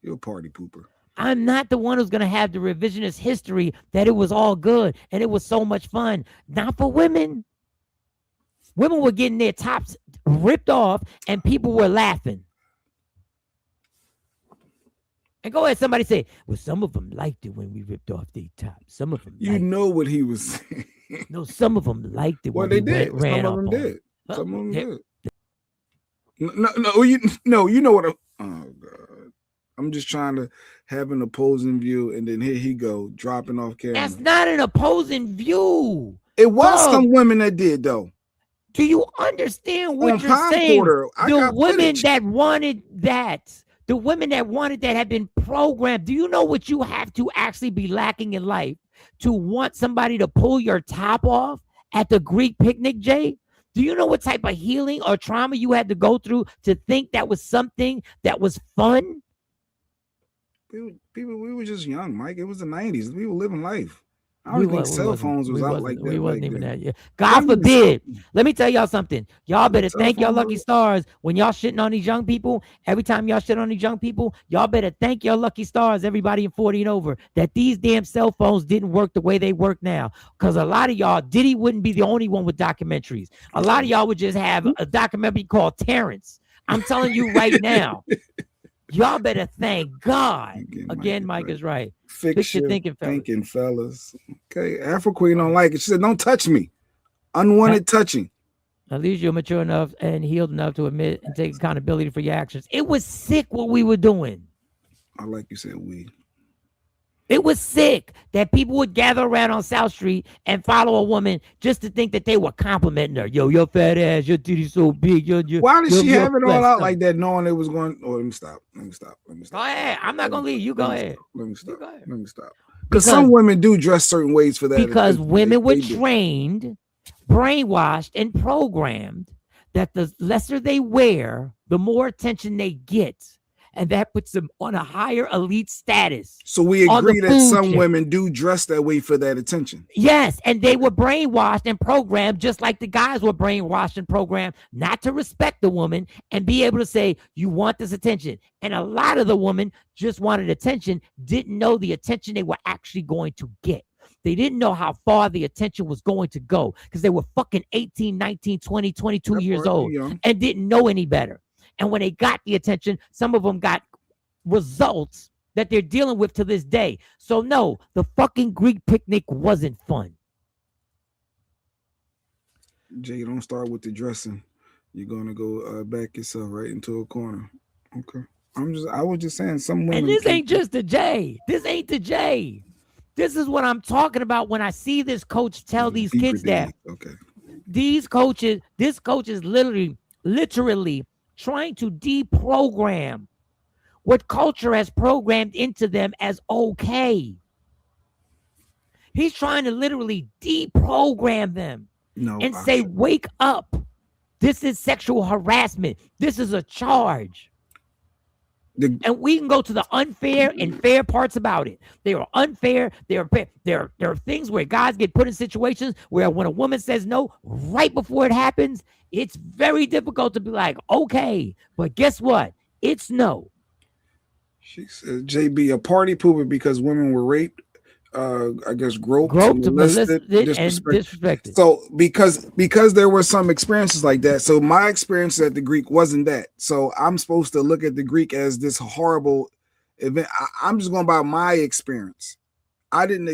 You're a party pooper. I'm not the one who's going to have the revisionist history that it was all good and it was so much fun. Not for women. Women were getting their tops ripped off and people were laughing. And go ahead, somebody say, well, some of them liked it when we ripped off their tops. Some of them. You know what he was saying. No, some of them liked it. Well, when they we did. Ran Some of them on. did. Huh? Some of them Yeah. did. No, you know what? Oh God, I'm just trying to have an opposing view, and then here he go dropping off camera. That's not an opposing view. It was Dog, some women that did though. do you understand what On you're Palm saying? Quarter, I The got women footage. that wanted that, the women that wanted that have been programmed. Do you know what you have to actually be lacking in life to want somebody to pull your top off at the Greek picnic, Jay? Do you know what type of healing or trauma you had to go through to think that was something that was fun? People, we were just young, Mike. It was the 90s. We were living life. I don't think cell phones was out like that. We wasn't even then. that. Yeah. God forbid. Let me tell y'all something. Y'all better thank your lucky stars when y'all shitting on these young people. Every time y'all shit on these young people, y'all better thank your lucky stars, everybody in 40 and over, that these damn cell phones didn't work the way they work now. Because a lot of y'all, Diddy wouldn't be the only one with documentaries. A lot of y'all would just have a documentary called Terrence. I'm telling you right now. Y'all better thank God. Again, Mike is right. Fix your thinking, fellas. Okay, Afro Queen don't like it. She said, "Don't touch me." Unwanted touching. At least you're mature enough and healed enough to admit and take accountability for your actions. It was sick what we were doing. I like you said we. It was sick that people would gather around on South Street and follow a woman just to think that they were complimenting her. Yo, your fat ass, your titty's so big. Why did she have it all out like that, knowing it was going? Oh, let me stop. Go ahead. I'm not gonna leave. You go ahead. Let me stop. Because some women do dress certain ways for that. Because women were trained, brainwashed, and programmed that the lesser they wear, the more attention they get. And that puts them on a higher elite status. So we agree that some women do dress that way for that attention. Yes, and they were brainwashed and programmed just like the guys were brainwashed and programmed not to respect the woman and be able to say, you want this attention. And a lot of the women just wanted attention, didn't know the attention they were actually going to get. They didn't know how far the attention was going to go because they were fucking 18, 19, 20, 22 years old and didn't know any better. And when they got the attention, some of them got results that they're dealing with to this day. So no, the fucking Greek picnic wasn't fun. Jay, don't start with the dressing. You're gonna go back yourself right into a corner. Okay. I was just saying some women. And this ain't just the Jay. This ain't the Jay. This is what I'm talking about when I see this coach tell these kids that. Okay. This coach is literally trying to deprogram what culture has programmed into them as okay. He's trying to literally deprogram them and say, wake up. This is sexual harassment. This is a charge. And we can go to the unfair and fair parts about it. They are unfair. There are things where guys get put in situations where when a woman says no, right before it happens, it's very difficult to be like, okay, but guess what? It's no. She said, JB, a party pooper because women were raped, I guess groped molested, and disrespected. So because there were some experiences like that. So my experience at the Greek wasn't that. So I'm supposed to look at the Greek as this horrible event. I'm just going by my experience. I didn't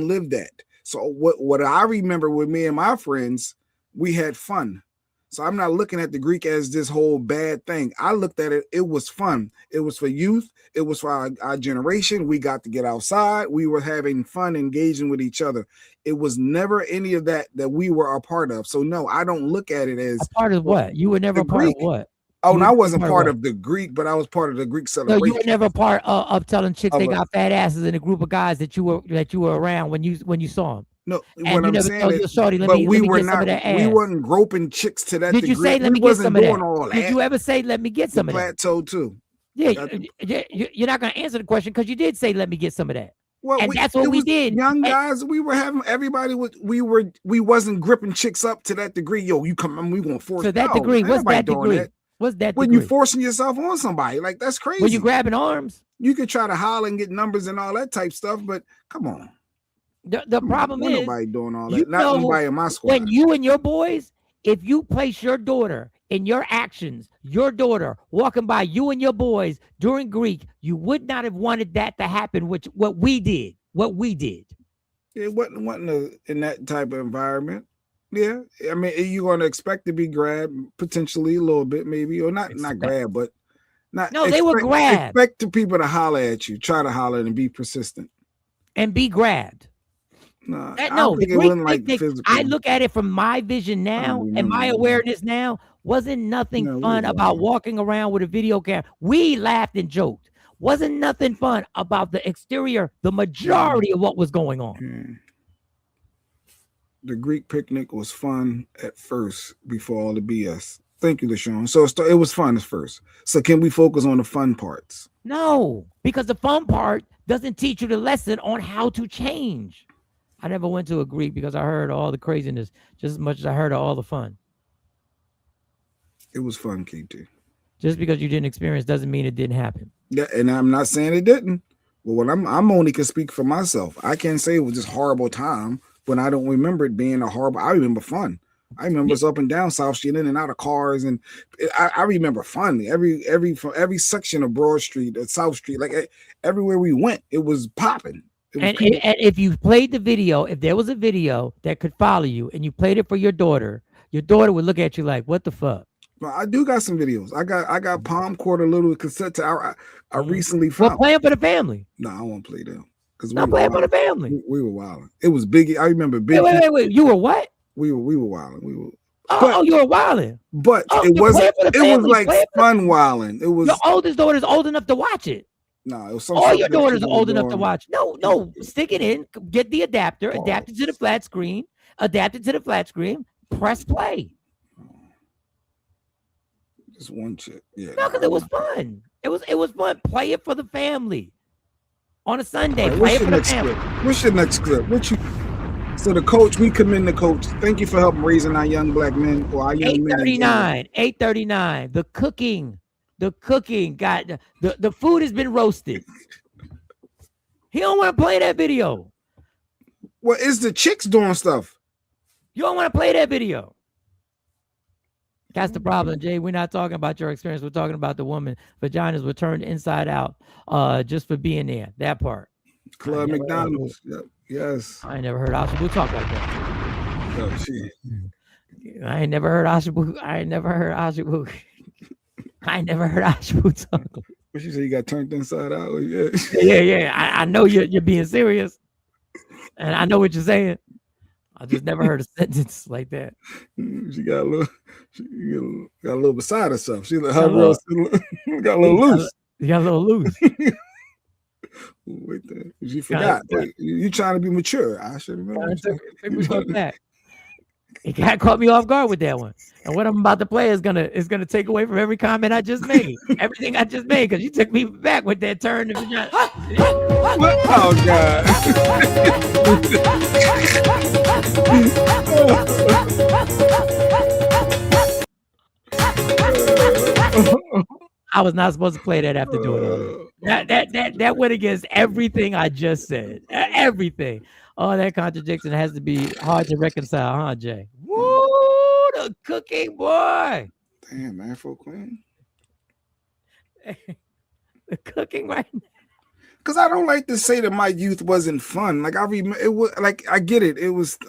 live that. So what I remember with me and my friends, we had fun. So I'm not looking at the Greek as this whole bad thing. I looked at it. It was fun. It was for youth. It was for our generation. We got to get outside. We were having fun, engaging with each other. It was never any of that we were a part of. So no, I don't look at it as a part of what? You were never a part of what? Oh, no, I wasn't part of the Greek, but I was part of the Greek celebration. No, you were never part of telling chicks they got fat asses in a group of guys that you were around when you saw them. No, and what I'm saying is, we weren't groping chicks to that degree. Did you say, let me get some of that? Did you ever say, let me get some of that? Plateau too. Yeah, you're not going to answer the question because you did say, let me get some of that. Well, and that's what we did. Young guys, we were having we wasn't gripping chicks up to that degree. Yo, you come, we gonna force. To that degree, what's that degree? What's that when degree? you forcing yourself on somebody, like that's crazy. When you grabbing arms, you could try to holler and get numbers and all that type stuff, but come on. The problem is nobody doing all that. Not nobody in my squad. When you and your boys, if you place your daughter in your actions, your daughter walking by you and your boys during Greek, you would not have wanted that to happen, which what we did. It wasn't in that type of environment. Yeah. I mean, you're gonna expect to be grabbed potentially a little bit, maybe, or not grabbed, but not they were grabbed. Expect the people to holler at you, try to holler and be persistent. And be grabbed. No, the Greek like picnic, I look at it from my vision now and my awareness now. Wasn't nothing fun about walking around with a video camera. We laughed and joked. Wasn't nothing fun about the exterior, the majority of what was going on. The Greek picnic was fun at first before all the BS. Thank you, LaShawn. So it was fun at first. So can we focus on the fun parts? No, because the fun part doesn't teach you the lesson on how to change. I never went to a Greek because I heard all the craziness just as much as I heard all the fun. It was fun, KT. Just because you didn't experience doesn't mean it didn't happen. Yeah, and I'm not saying it didn't. But when I'm only can speak for myself. I can't say it was just horrible time when I don't remember it being a horrible. I remember fun. I remember us up and down South Street, in and out of cars, and I remember fun. Every section of Broad Street, South Street, like everywhere we went, it was popping. And if you played the video, if there was a video that could follow you and you played it for your daughter would look at you like, what the fuck? Well, I do got some videos. I got palm quarter little cassette I recently found. Well, play it for the family. No, I won't play them. Not play it for the family. We were wilding. It was Biggie. I remember Biggie. Wait. You were what? We were wilding. We were. You were wilding. But it wasn't. It was like fun wilding. It was. Your oldest daughter's old enough to watch it. No, it was some. All your daughters are old enough to watch. No, stick it in. Get the adapter. Adapt it to the flat screen. Press play. Just one chick. Yeah. No, because it was fun. It was fun. Play it for the family on a Sunday. Right, play it for the family. What's your next clip? So the coach, we commend the coach. Thank you for helping raising our young black men or our young men. 839. The cooking got the food has been roasted. He don't want to play that video. Well, it's the chicks doing stuff. You don't want to play that video. That's the problem, Jay. We're not talking about your experience. We're talking about the woman. Vaginas were turned inside out just for being there. That part. Club McDonald's. Yep. Yes. I ain't never heard Ashabu talk like that. Oh, shit. I ain't never heard Ashabu. I ain't never heard Ashabu talk. What you say? You got turned inside out? Yeah. I know you're being serious, and I know what you're saying. I just never heard a sentence like that. She got a little beside herself. She got a little loose. You got a little loose. Wait there. She forgot. You trying to be mature. I should remember. It caught me off guard with that one. And what I'm about to play is gonna take away from every comment I just made. Everything I just made, because you took me back with that turn. Oh God. I was not supposed to play that after doing all that. That went against everything I just said. Everything. Oh, that contradiction has to be hard to reconcile, huh, Jay? Woo, the cooking boy. Damn, Afro Queen. The cooking right now. Because I don't like to say that my youth wasn't fun. Like I remember, it was like I get it. It was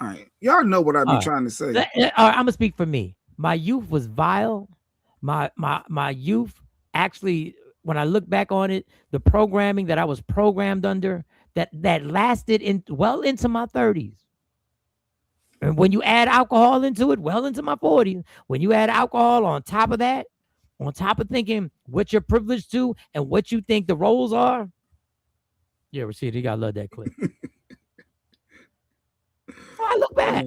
all right. Y'all know what I be trying to say. All right, I'm gonna speak for me. My youth was vile. My youth actually, when I look back on it, the programming that I was programmed under that lasted well into my 30s. And when you add alcohol into it, well into my 40s, when you add alcohol on top of that, on top of thinking what you're privileged to and what you think the roles are, you ever see it? You gotta love that clip. I look back.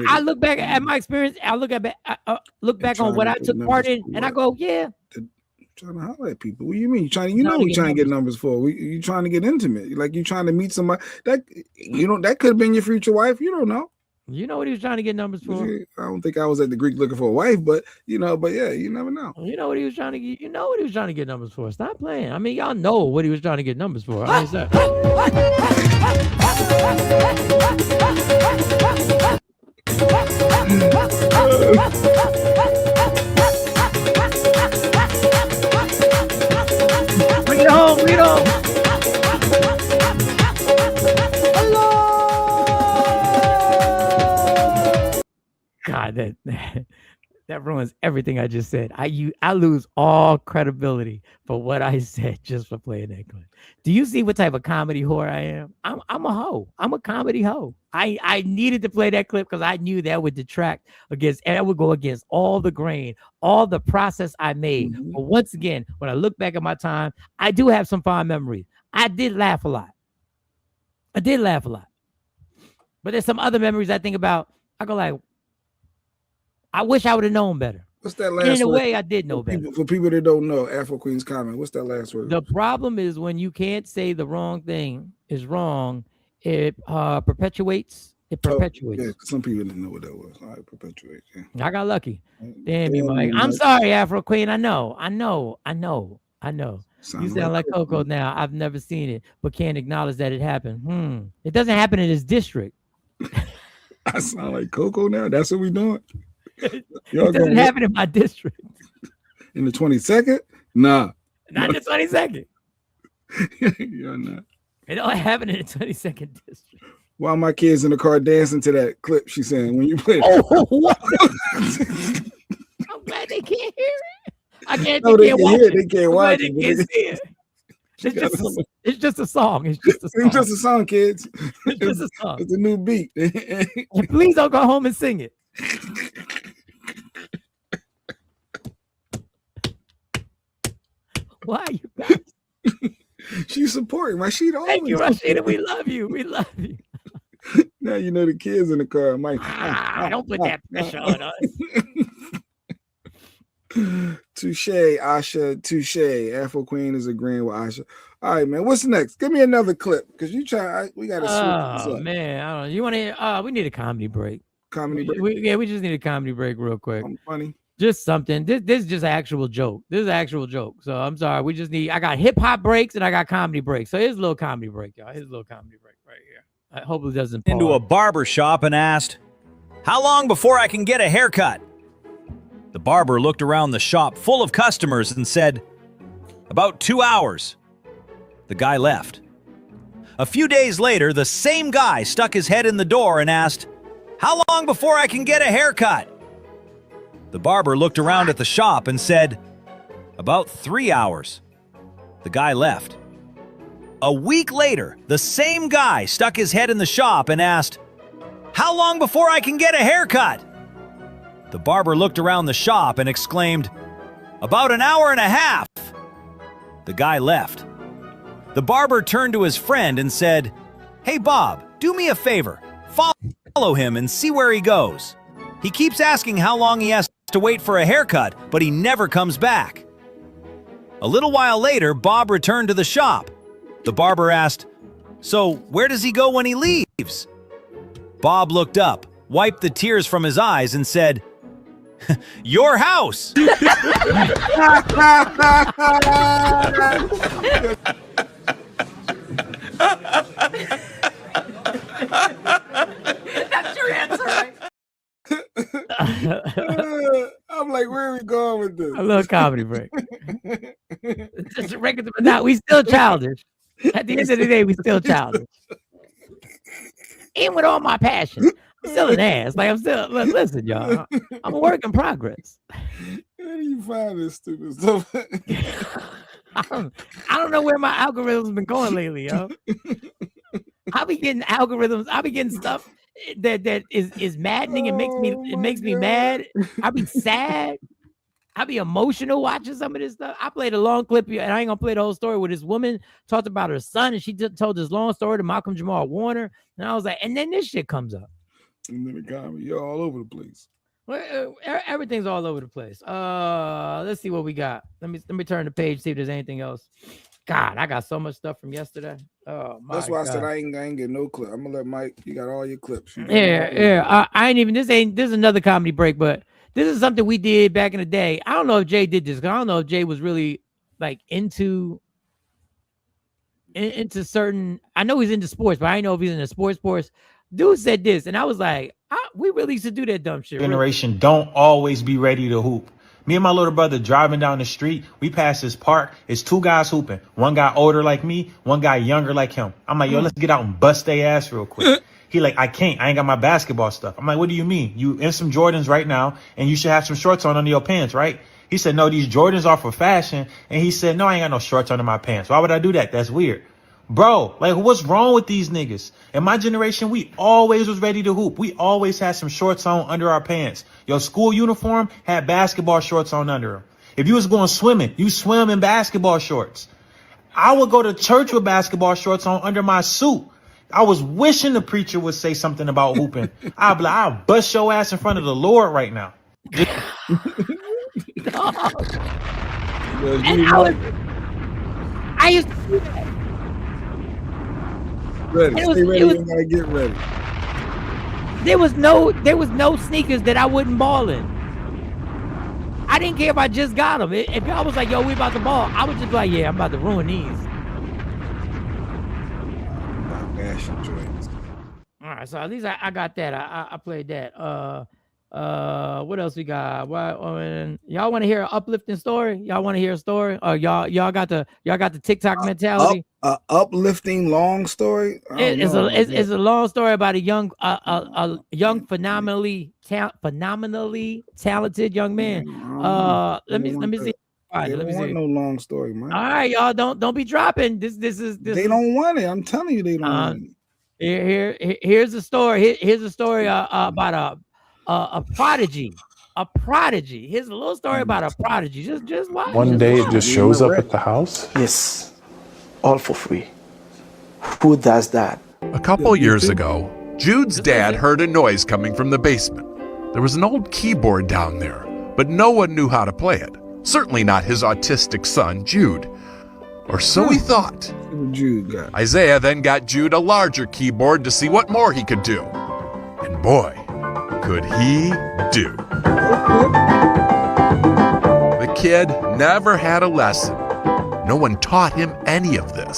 I look back at my experience. I look back on what I took part in, and I go, yeah. Trying to holler at people. What do you mean? You know we trying to get numbers for. You trying to get intimate. Like you trying to meet somebody that that could have been your future wife. You don't know. You know what he was trying to get numbers for? I don't think I was at the Greek looking for a wife, but yeah, you never know. You know what he was trying to get. You know what he was trying to get numbers for. Stop playing. I mean, y'all know what he was trying to get numbers for. I mean, bring it home, bring it home. God, that ruins everything I just said. I lose all credibility for what I said just for playing that clip. Do you see what type of comedy whore I am? I'm a hoe. I'm a comedy hoe. I needed to play that clip because I knew that would detract against, and I would go against all the grain, all the process I made. But once again, when I look back at my time, I do have some fond memories. I did laugh a lot. But there's some other memories I think about. I go like, I wish I would have known better. What's that last word? In a word? way, I did know better. For people that don't know, Afro Queen's comment. What's that last word? The problem is when you can't say the wrong thing is wrong, it perpetuates. It perpetuates. Yeah, some people didn't know what that was. All right, perpetuate. Yeah. I got lucky. Damn you, Mike. I'm sorry, Afro Queen. I know. You sound like Coco now. I've never seen it, but can't acknowledge that it happened. It doesn't happen in this district. I sound like Coco now. That's what we doing. It doesn't happen in my district. In the 22nd? Nah. Not the 22nd. You're not. It don't happen in the 22nd district. While my kids in the car dancing to that clip she's saying when you play. Oh, what? I'm glad they can't hear it. I can't. No, they can't watch it. They can't watch it. They can't see it. It's just a song. It's just a song. It's just a song, kids. It's just a song. It's a new beat. And please don't go home and sing it. Why you guys? She's supporting Rashida. Thank you, Rashida. We love you. We love you. Now you know the kids in the car. Mike, don't put that pressure on us. Touche, Asha. Touche. Afro Queen is agreeing with Asha. All right, man. What's next? Give me another clip because we got to switch this up. Man, I don't know. You want to? We need a comedy break. Comedy break. We just need a comedy break real quick. Funny. Just something. This is just actual joke. This is an actual joke. So I'm sorry. We just need. I got hip hop breaks and I got comedy breaks. So here's a little comedy break, y'all. Here's a little comedy break right here. I hope it doesn't. Into a barber shop and asked, "How long before I can get a haircut?" The barber looked around the shop full of customers and said, "About 2 hours." The guy left. A few days later, the same guy stuck his head in the door and asked, "How long before I can get a haircut?" The barber looked around at the shop and said, "About 3 hours." The guy left. A week later, the same guy stuck his head in the shop and asked, "How long before I can get a haircut?" The barber looked around the shop and exclaimed, "About an hour and a half." The guy left. The barber turned to his friend and said, "Hey Bob, do me a favor. Follow him and see where he goes. He keeps asking how long he has to wait for a haircut, but he never comes back." A little while later, Bob returned to the shop. The barber asked, "So where does he go when he leaves?" Bob looked up, wiped the tears from his eyes, and said, "Your house." That's your answer, right? I'm like, where are we going with this? A little comedy break. Just a record. Now we still childish. At the end of the day, we still childish. Even with all my passion, I'm still an ass. Like I'm still. Listen, y'all. I'm a work in progress. Where do you find this stupid stuff? I don't know where my algorithm's been going lately, yo. I be getting algorithms. I be getting stuff that is maddening. It makes me mad. I be sad. I be emotional watching some of this stuff. I played a long clip, and I ain't gonna play the whole story. Where this woman talked about her son, and she told this long story to Malcolm Jamal Warner, and I was like, and then this shit comes up. And then the comedy, you're all over the place. Well, everything's all over the place. Let's see what we got. Let me turn the page, see if there's anything else. God, I got so much stuff from yesterday. Oh my That's why I God. said I ain't get no clip. I'm gonna let Mike. You got all your clips. Yeah. I ain't even. This is another comedy break, but this is something we did back in the day. I don't know if Jay did this. 'Cause I don't know if Jay was really like into certain. I know he's into sports, but I didn't know if he's into sports. Dude said this, and I was like, we really used to do that dumb shit. Generation don't always be ready to hoop. Me and my little brother driving down the street, we pass this park. It's two guys hooping. One guy older like me, one guy younger like him. I'm like, yo, let's get out and bust their ass real quick. He like, I can't. I ain't got my basketball stuff. I'm like, what do you mean? You in some Jordans right now, and you should have some shorts on under your pants, right? He said, no, these Jordans are for fashion. And he said, no, I ain't got no shorts under my pants. Why would I do that? That's weird. Bro, like, what's wrong with these niggas? In my generation, we always was ready to hoop. We always had some shorts on under our pants. Your school uniform had basketball shorts on under them. If you was going swimming, you swim in basketball shorts. I would go to church with basketball shorts on under my suit. I was wishing the preacher would say something about hooping. I'd be like, I'll bust your ass in front of the Lord right now. And I used to do that. Ready. Stay ready. You gotta get ready. There was no sneakers that I wouldn't ball in. I didn't care if I just got them. If y'all was like, yo, we about to ball, I would just be like, yeah, I'm about to ruin these. All right, so at least I got that. I played that. What else we got? Y'all want to hear an uplifting story? Y'all want to hear a story? Y'all got the TikTok mentality. Uplifting long story. It's a long story about a young phenomenally talented young man. Let me see. They don't want no long story, man. All right, y'all don't be dropping. This They don't want it. I'm telling you, they don't want it. Here's a story. Here's a story about a prodigy. A prodigy. Here's a little story about a prodigy. Just watch. One day it just shows up at the house. Yes, all for free. Who does that? A couple years ago, Jude's dad heard a noise coming from the basement. There was an old keyboard down there, but no one knew how to play it. Certainly not his autistic son, Jude. Or so he thought. Isaiah then got Jude a larger keyboard to see what more he could do. And boy, could he do. The kid never had a lesson. No one taught him any of this.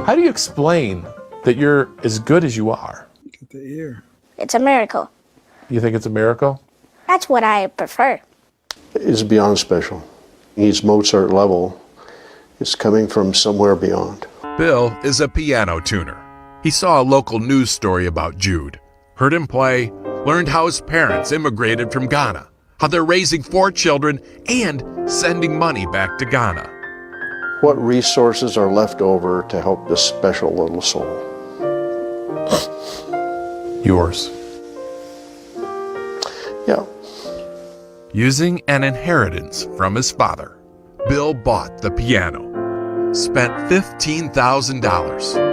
How do you explain that you're as good as you are? Get the ear. It's a miracle. You think it's a miracle? That's what I prefer. It's beyond special. He's Mozart level. It's coming from somewhere beyond. Bill is a piano tuner. He saw a local news story about Jude, heard him play, learned how his parents immigrated from Ghana, how they're raising 4 children and sending money back to Ghana. What resources are left over to help this special little soul? Yours. Yeah. Using an inheritance from his father, Bill bought the piano, spent $15,000.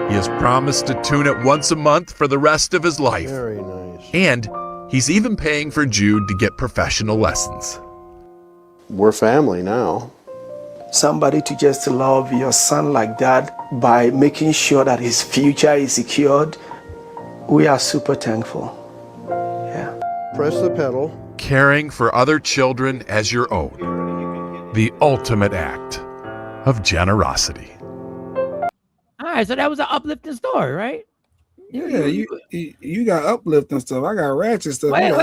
He has promised to tune it once a month for the rest of his life. Very nice. And he's even paying for Jude to get professional lessons. We're family now. Somebody to just love your son like that by making sure that his future is secured. We are super thankful. Yeah. Press the pedal. Caring for other children as your own. The ultimate act of generosity. All right, so that was an uplifting story, right? Yeah, you got uplifting stuff. I got ratchet stuff. Wait. The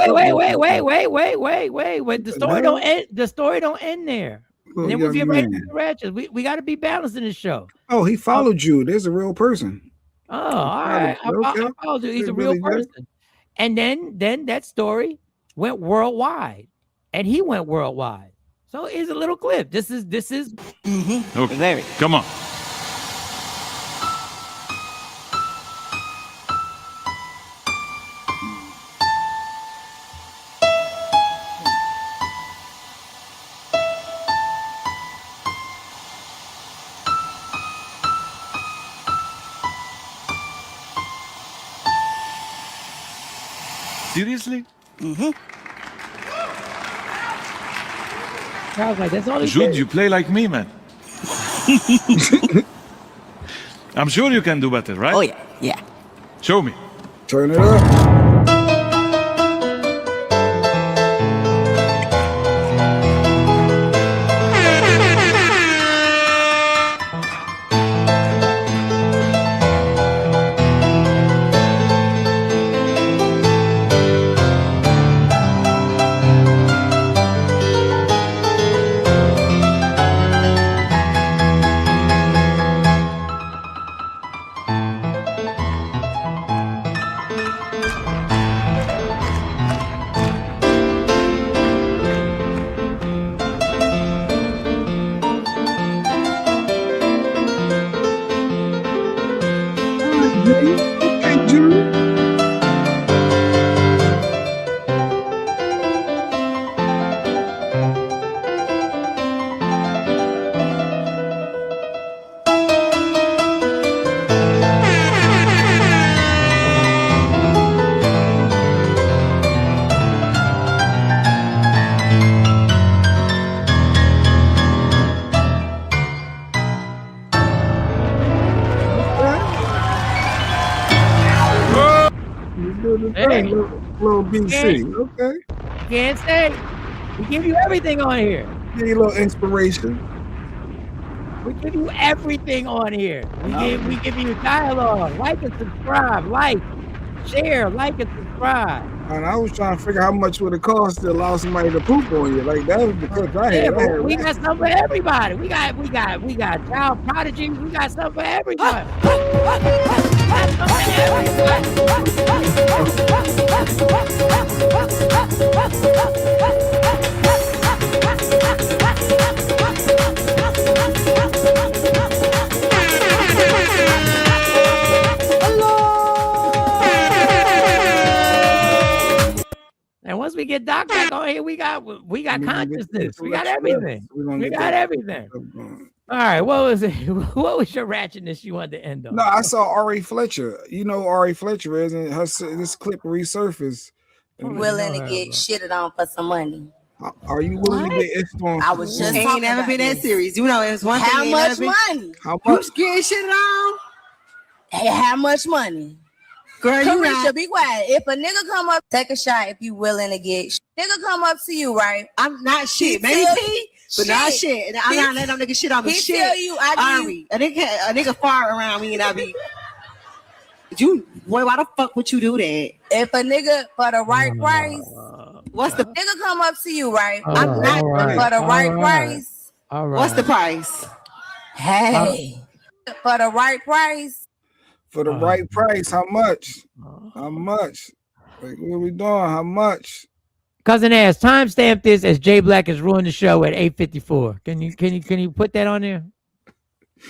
story don't end. The story don't end there. Well, then we get right to the ratchets. We got to be balanced in this show. Oh, he followed you. There's a real person. Oh, all right. I followed you. He's a real person. And then that story went worldwide, and he went worldwide. So here's a little clip. This is. Okay. Larry. Come on. Seriously? I was like, that's all he Jude, did. you play like me, man. I'm sure you can do better, right? Oh, yeah. Yeah. Show me. Turn it up. Okay, Jude. Hey, Little BC. Okay. Can't say. We give you everything on here. Give you a little inspiration. We give you everything on here. We give you dialogue. Like and subscribe. Like, share, like and subscribe. And I was trying to figure out how much would it cost to allow somebody to poop on you. Like that was the clip I Yeah, had. but we got something for everybody. We got child prodigies. We got something for everybody. And once we get Doc back on here, we got consciousness. We got everything. We got everything. All right, what was it? What was your ratchetness you wanted to end on? No, I saw Ari Fletcher. You know who Ari Fletcher is, and this clip resurfaced. Willing to get shitted on for some money. Are you willing to get itched on? I was just ain't never been that serious. You know, it's one thing. How much money? How You much? getting shitted on? Hey, how much money? Girl, you Carisha, not. be quiet. If a nigga come up, take a shot if you willing to get. Nigga come up to you, right? I'm not shit. Maybe P, but not shit. And I'm not letting them nigga shit on me. He Shit. tell you I Ari, a nigga fart around me and I be. You, boy, why the fuck would you do that? If a nigga for the right price, What's the nigga come up to you, right? I'm not For the right price. All right. What's the price? Hey, for the right price. For the right price, how much? How much? Like, what are we doing? How much? Cousin Ass, timestamp this as Jay Black has ruined the show at 8:54. Can you put that on there?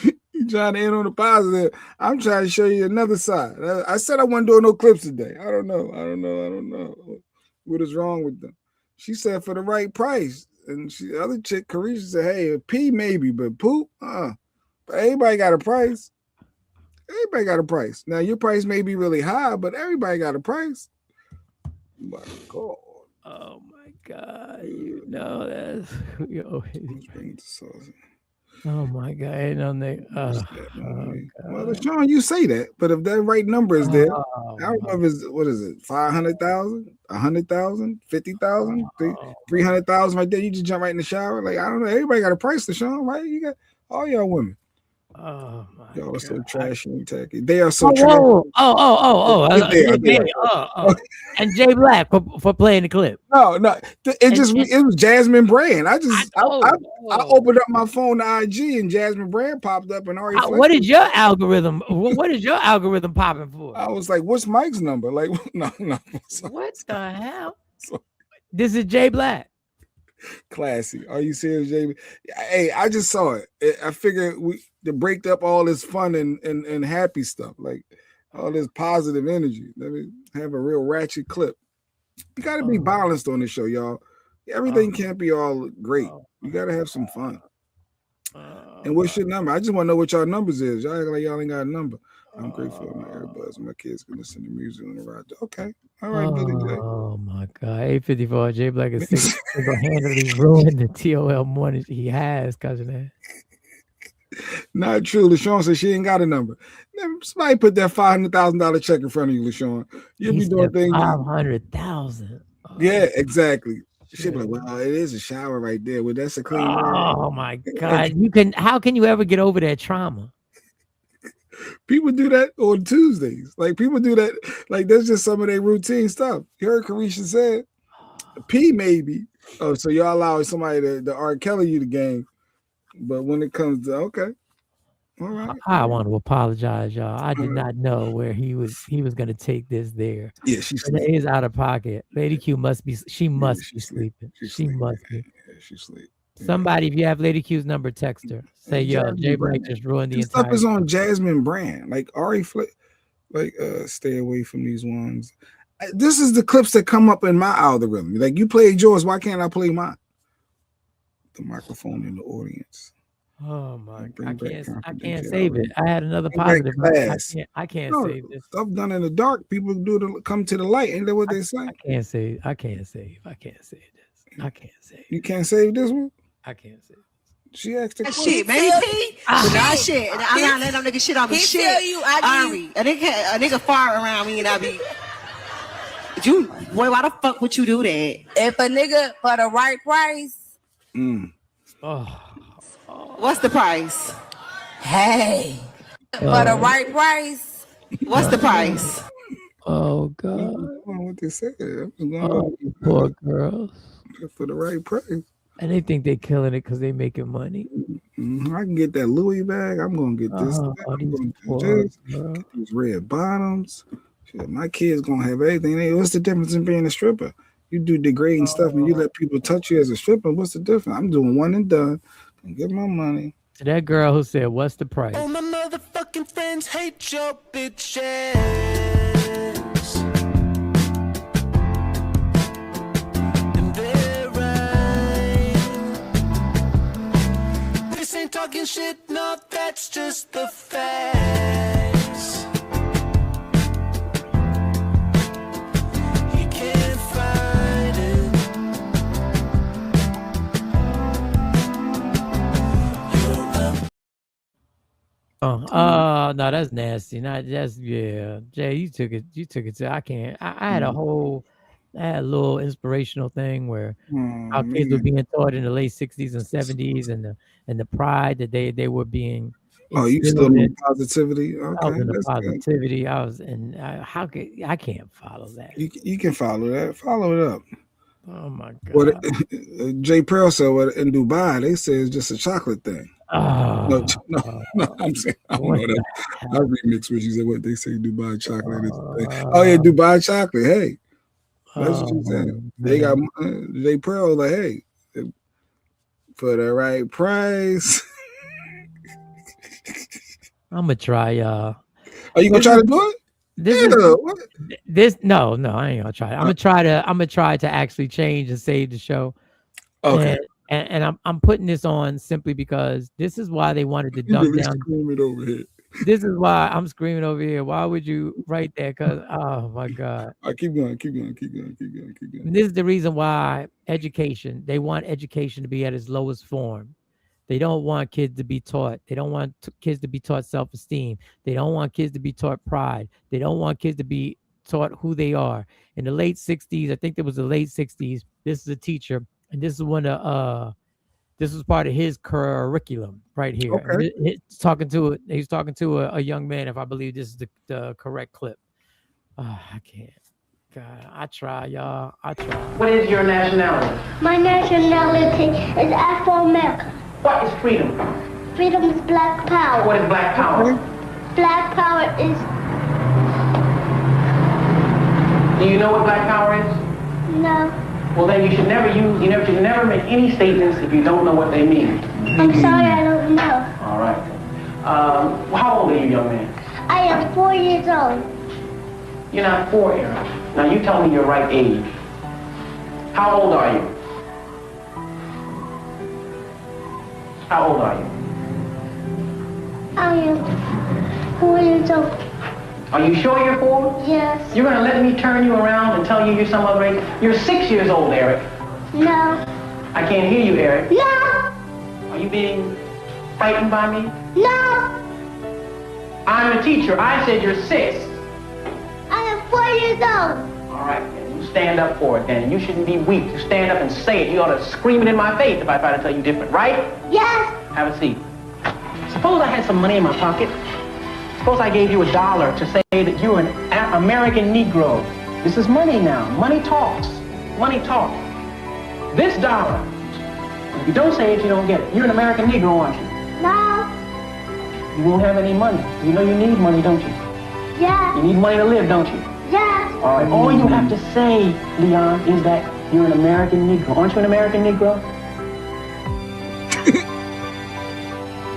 You trying to end on the positive. I'm trying to show you another side. I said I wasn't doing no clips today. I don't know. What is wrong with them? She said for the right price. And the other chick, Carisha, said, hey, a pee maybe, but poop? But everybody got a price. Everybody got a price. Now, your price may be really high, but everybody got a price. My God. Oh, my God. You know that's... Oh, my God. Ain't no nigga. Well, Sean, you say that, but if that right number is there, I don't know if it's, what is it, 500,000, 100,000, 50,000, 300,000 right there. You just jump right in the shower. Like, I don't know. Everybody got a price to Sean, right? You got all y'all women. Oh my y'all are so God. trashy and tacky. They are so Oh, trashy. And Jay Black for playing the clip. No, it was Jasmine Brand. I opened up my phone to IG and Jasmine Brand popped up and already. What is your algorithm? What is your algorithm popping for? I was like, "What's Mike's number?" Like, no. What the hell? This is Jay Black. Classy. Are you serious, JB? Hey, I just saw it. I figured to break up all this fun and happy stuff, like all this positive energy. Let me have a real ratchet clip. You got to be balanced on this show, y'all. Everything can't be all great. You got to have some fun. And what's your number? I just want to know what y'all numbers is. Y'all act like y'all ain't got a number. I'm grateful for my earbuds. My kids can listen to music on the ride. Okay. All right, Billy J. Oh my God. 854. Jay Black is single-handedly ruined the TOL morning he has, cousin. Not true. LaShawn said she ain't got a number. Somebody put that $500,000 check in front of you, LaShawn. You'll be doing things. 500,000. Yeah, exactly. She'll be like, well, it is a shower right there. Well, that's a clean. Oh my God. How can you ever get over that trauma? People do that on Tuesdays. Like people do that. Like that's just some of their routine stuff. You heard Carisha said P maybe. Oh, so y'all allow somebody to R. Kelly you the game. But when it comes to all right. I want to apologize, y'all. I did not know where he was going to take this there. Yeah, she's it is out of pocket. Lady Q must be sleeping. She must be. Yeah, she's sleeping. Somebody, if you have Lady Q's number, text her. Say, yo, Jay Black just ruined the entire stuff is on Jasmine Brand. Like Ari stay away from these ones. This is the clips that come up in my algorithm. Like you played yours, why can't I play mine? The microphone in the audience. Oh my God. I can't save it. I had another positive. I can't save this. Stuff done in the dark. People do to come to the light. Ain't that what they say? I can't save this. I can't save. You can't save this one? I can't save. She asked the shit, baby. Nah, shit. I'm not letting them niggas shit on me. Shit. Tell you, a nigga fart around me and I be. Boy, why the fuck would you do that? If a nigga for the right price. What's the price? Hey. For the right price. What's the price? Oh God. What they said. Poor girls. For the right price. And they think they're killing it because they making money. I can get that Louis bag. I'm gonna get this. I'm gonna get these red bottoms. Shit, my kids gonna have everything. Hey, what's the difference in being a stripper? You do degrading stuff and you let people touch you as a stripper. What's the difference? I'm doing one and done and get my money. To that girl who said, "What's the price?" All my motherfucking friends hate your bitches. Talking shit, no, that's just the facts. You can't fight it. No, that's nasty. Not that's Jay, you took it to I can't. I had a little inspirational thing where our kids were being taught in the late 60s and 70s and the pride that they were being. Oh, you still in positivity? Okay, I was in the positivity. Good. I can't follow that. You can follow that. Follow it up. Oh my God. What Jay Pearl said in Dubai, they say it's just a chocolate thing. Oh, no, I'm saying I don't know that. I remix what you said. What they say Dubai chocolate is a thing. Oh yeah, Dubai chocolate. Hey. That's what you said. They got Jay Pearl like, hey, for the right price. I'm gonna try, y'all. Are you gonna try to do it? No, I ain't gonna try it. I'm gonna try to actually change and save the show. Okay. And I'm putting this on simply because this is why they wanted to dumb down. Screaming over here. This is why I'm screaming over here. Why would you write that? Because oh my God. I keep going. This is the reason why they want education to be at its lowest form. They don't want kids to be taught. They don't want kids to be taught self-esteem. They don't want kids to be taught pride. They don't want kids to be taught who they are. In the late 60s, I think it was the late 60s, this is a teacher, and this is this was part of his curriculum right here. Okay. He's talking to a young man, if I believe this is the correct clip. I can't. God, I try, y'all. I try. What is your nationality? My nationality is Afro-American. What is freedom? Freedom is black power. What is black power? Black power is... Do you know what black power is? No. Well, then you should never make any statements if you don't know what they mean. I'm sorry, I don't know. All right. How old are you, young man? I am 4 years old. You're not 4 years old. Now you tell me your right age. How old are you? How old are you? I am 4 years old. Are you sure you're 4? Yes. You're going to let me turn you around and tell you you're some other age? You're 6 years old, Eric. No. I can't hear you, Eric. No. Are you being frightened by me? No. I'm a teacher. I said you're 6. I am 4 years old. All right, then. You stand up for it, then. You shouldn't be weak. You stand up and say it. You ought to scream it in my face if I try to tell you different, right? Yes. Have a seat. Suppose I had some money in my pocket. Suppose I gave you $1 to say that you're an American Negro. This is money now. Money talks. Money talks. This dollar. If you don't say it, you don't get it. You're an American Negro, aren't you? No. You won't have any money. You know you need money, don't you? Yes. You need money to live, don't you? Yes. All right. All you have to say, Leon, is that you're an American Negro. Aren't you an American Negro?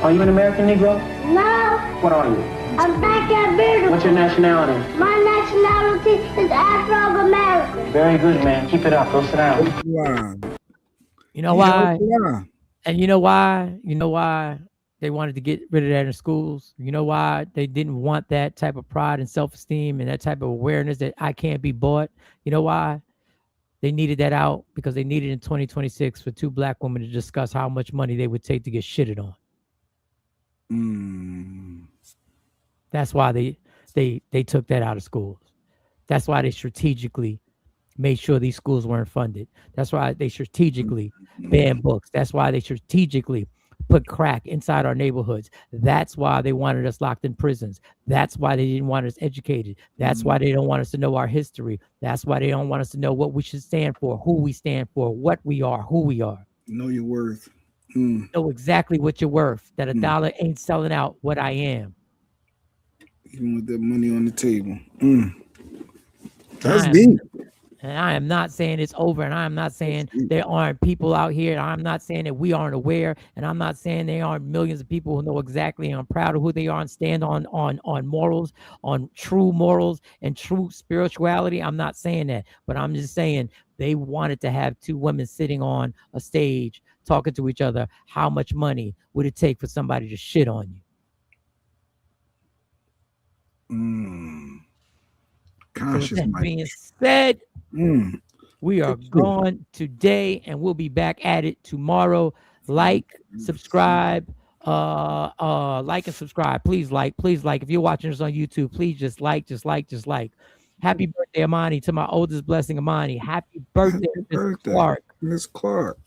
Are you an American Negro? No. What are you? I'm black and beautiful. What's your nationality? My nationality is Afro-American. Very good, man. Keep it up. Go sit down. You know why? And you know why? You know why they wanted to get rid of that in schools? You know why they didn't want that type of pride and self-esteem and that type of awareness that I can't be bought? You know why? They needed that out because they needed in 2026 for 2 black women to discuss how much money they would take to get shitted on. That's why they took that out of schools. That's why they strategically made sure these schools weren't funded. That's why they strategically banned books. That's why they strategically put crack inside our neighborhoods. That's why they wanted us locked in prisons. That's why they didn't want us educated. That's why they don't want us to know our history. That's why they don't want us to know what we should stand for, who we stand for, what we are, who we are. Know your worth. Know exactly what you're worth. That $1 ain't selling out what I am. Even with that money on the table. That's deep. And I am not saying it's over, and I am not saying there aren't people out here, and I'm not saying that we aren't aware, and I'm not saying there aren't millions of people who know exactly and are proud of who they are and stand on morals, on true morals and true spirituality. I'm not saying that, but I'm just saying they wanted to have 2 women sitting on a stage talking to each other. How much money would it take for somebody to shit on you? Conscious, so that Mike. being said, we are gone today, and we'll be back at it tomorrow. Like, subscribe, like and subscribe. Please like. If you're watching this on YouTube, please just like. Happy birthday, Amani, to my oldest blessing, Amani. Happy birthday, Miss Clark. Miss Clark.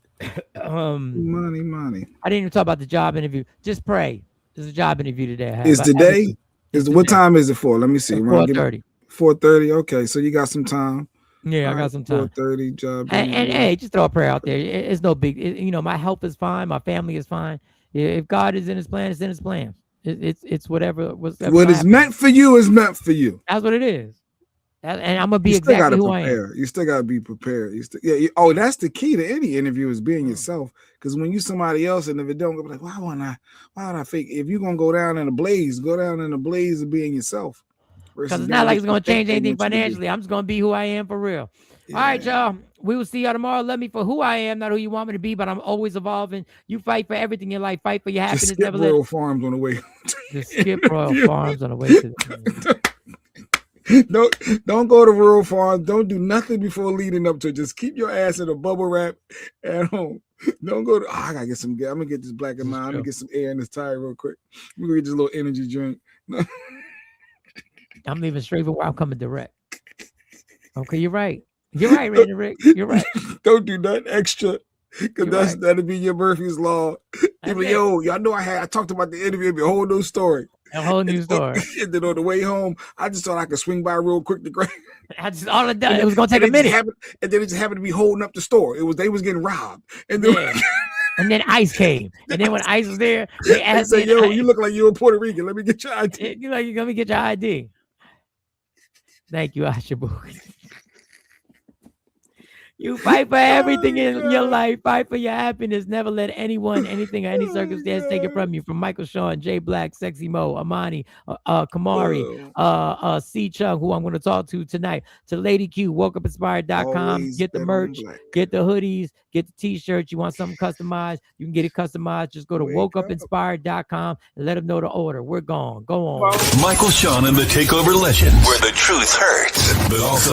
Money. I didn't even talk about the job interview. Just pray. There's a job interview today. Is today? What time is it for? Let me see. 4:30. 4:30. Okay, so you got some time. Yeah, I got some time. 4:30 job. And hey, just throw a prayer out there. It's no big. My health is fine. My family is fine. If God is in His plan, it's in His plan. It's whatever. What is meant for you is meant for you. That's what it is. And I'm gonna be exactly who I am. You still gotta be prepared. That's the key to any interview is being yourself. Because when you somebody else, and if it don't, go like, why would I fake? If you're gonna go down in a blaze, go down in a blaze of being yourself. Because it's not like it's gonna change anything financially. I'm just gonna be who I am for real. Yeah. All right, y'all. We will see y'all tomorrow. Love me for who I am, not who you want me to be, but I'm always evolving. You fight for everything in your life. Fight for your happiness. Just skip Royal Farms on the way. Just skip Royal Farms on the way to the Don't go to Rural Farms. Don't do nothing before leading up to it. Just keep your ass in a bubble wrap at home. Don't go to. I gotta get some. I'm gonna get this black and mild. I'm gonna get some air in this tire real quick. I'm gonna get this little energy drink. I'm leaving straight for where I'm coming direct. Okay, you're right. You're right, Randy Rick. You're right. Don't do nothing extra. Because that'll be your Murphy's Law. Yo, y'all know I talked about the interview, it'll be a whole new story. A whole new story. And then on the way home, I just thought I could swing by real quick to grab. All it done. It was gonna take a minute. And then it just happened to be holding up the store. They was getting robbed. And then and then ICE came. And then when ICE was there, they asked me, yo, you look like you're in Puerto Rican. Let me get your ID. Let me get your ID. Thank you, Ashabu. You fight for everything in your life. Fight for your happiness. Never let anyone, anything, or any circumstance take it from you. From Michael Sean, Jay Black, Sexy Mo, Amani, Kamari, C Chung, who I'm going to talk to tonight, to Lady Q, WokeUpInspired.com. Always Get the bet on merch, black. get the hoodies, get the t-shirts. You want something customized, you can get it customized. Just go to WokeUpInspired.com and let them know the order. We're gone. Go on. Michael Sean and the Takeover Legends, where the truth hurts, but also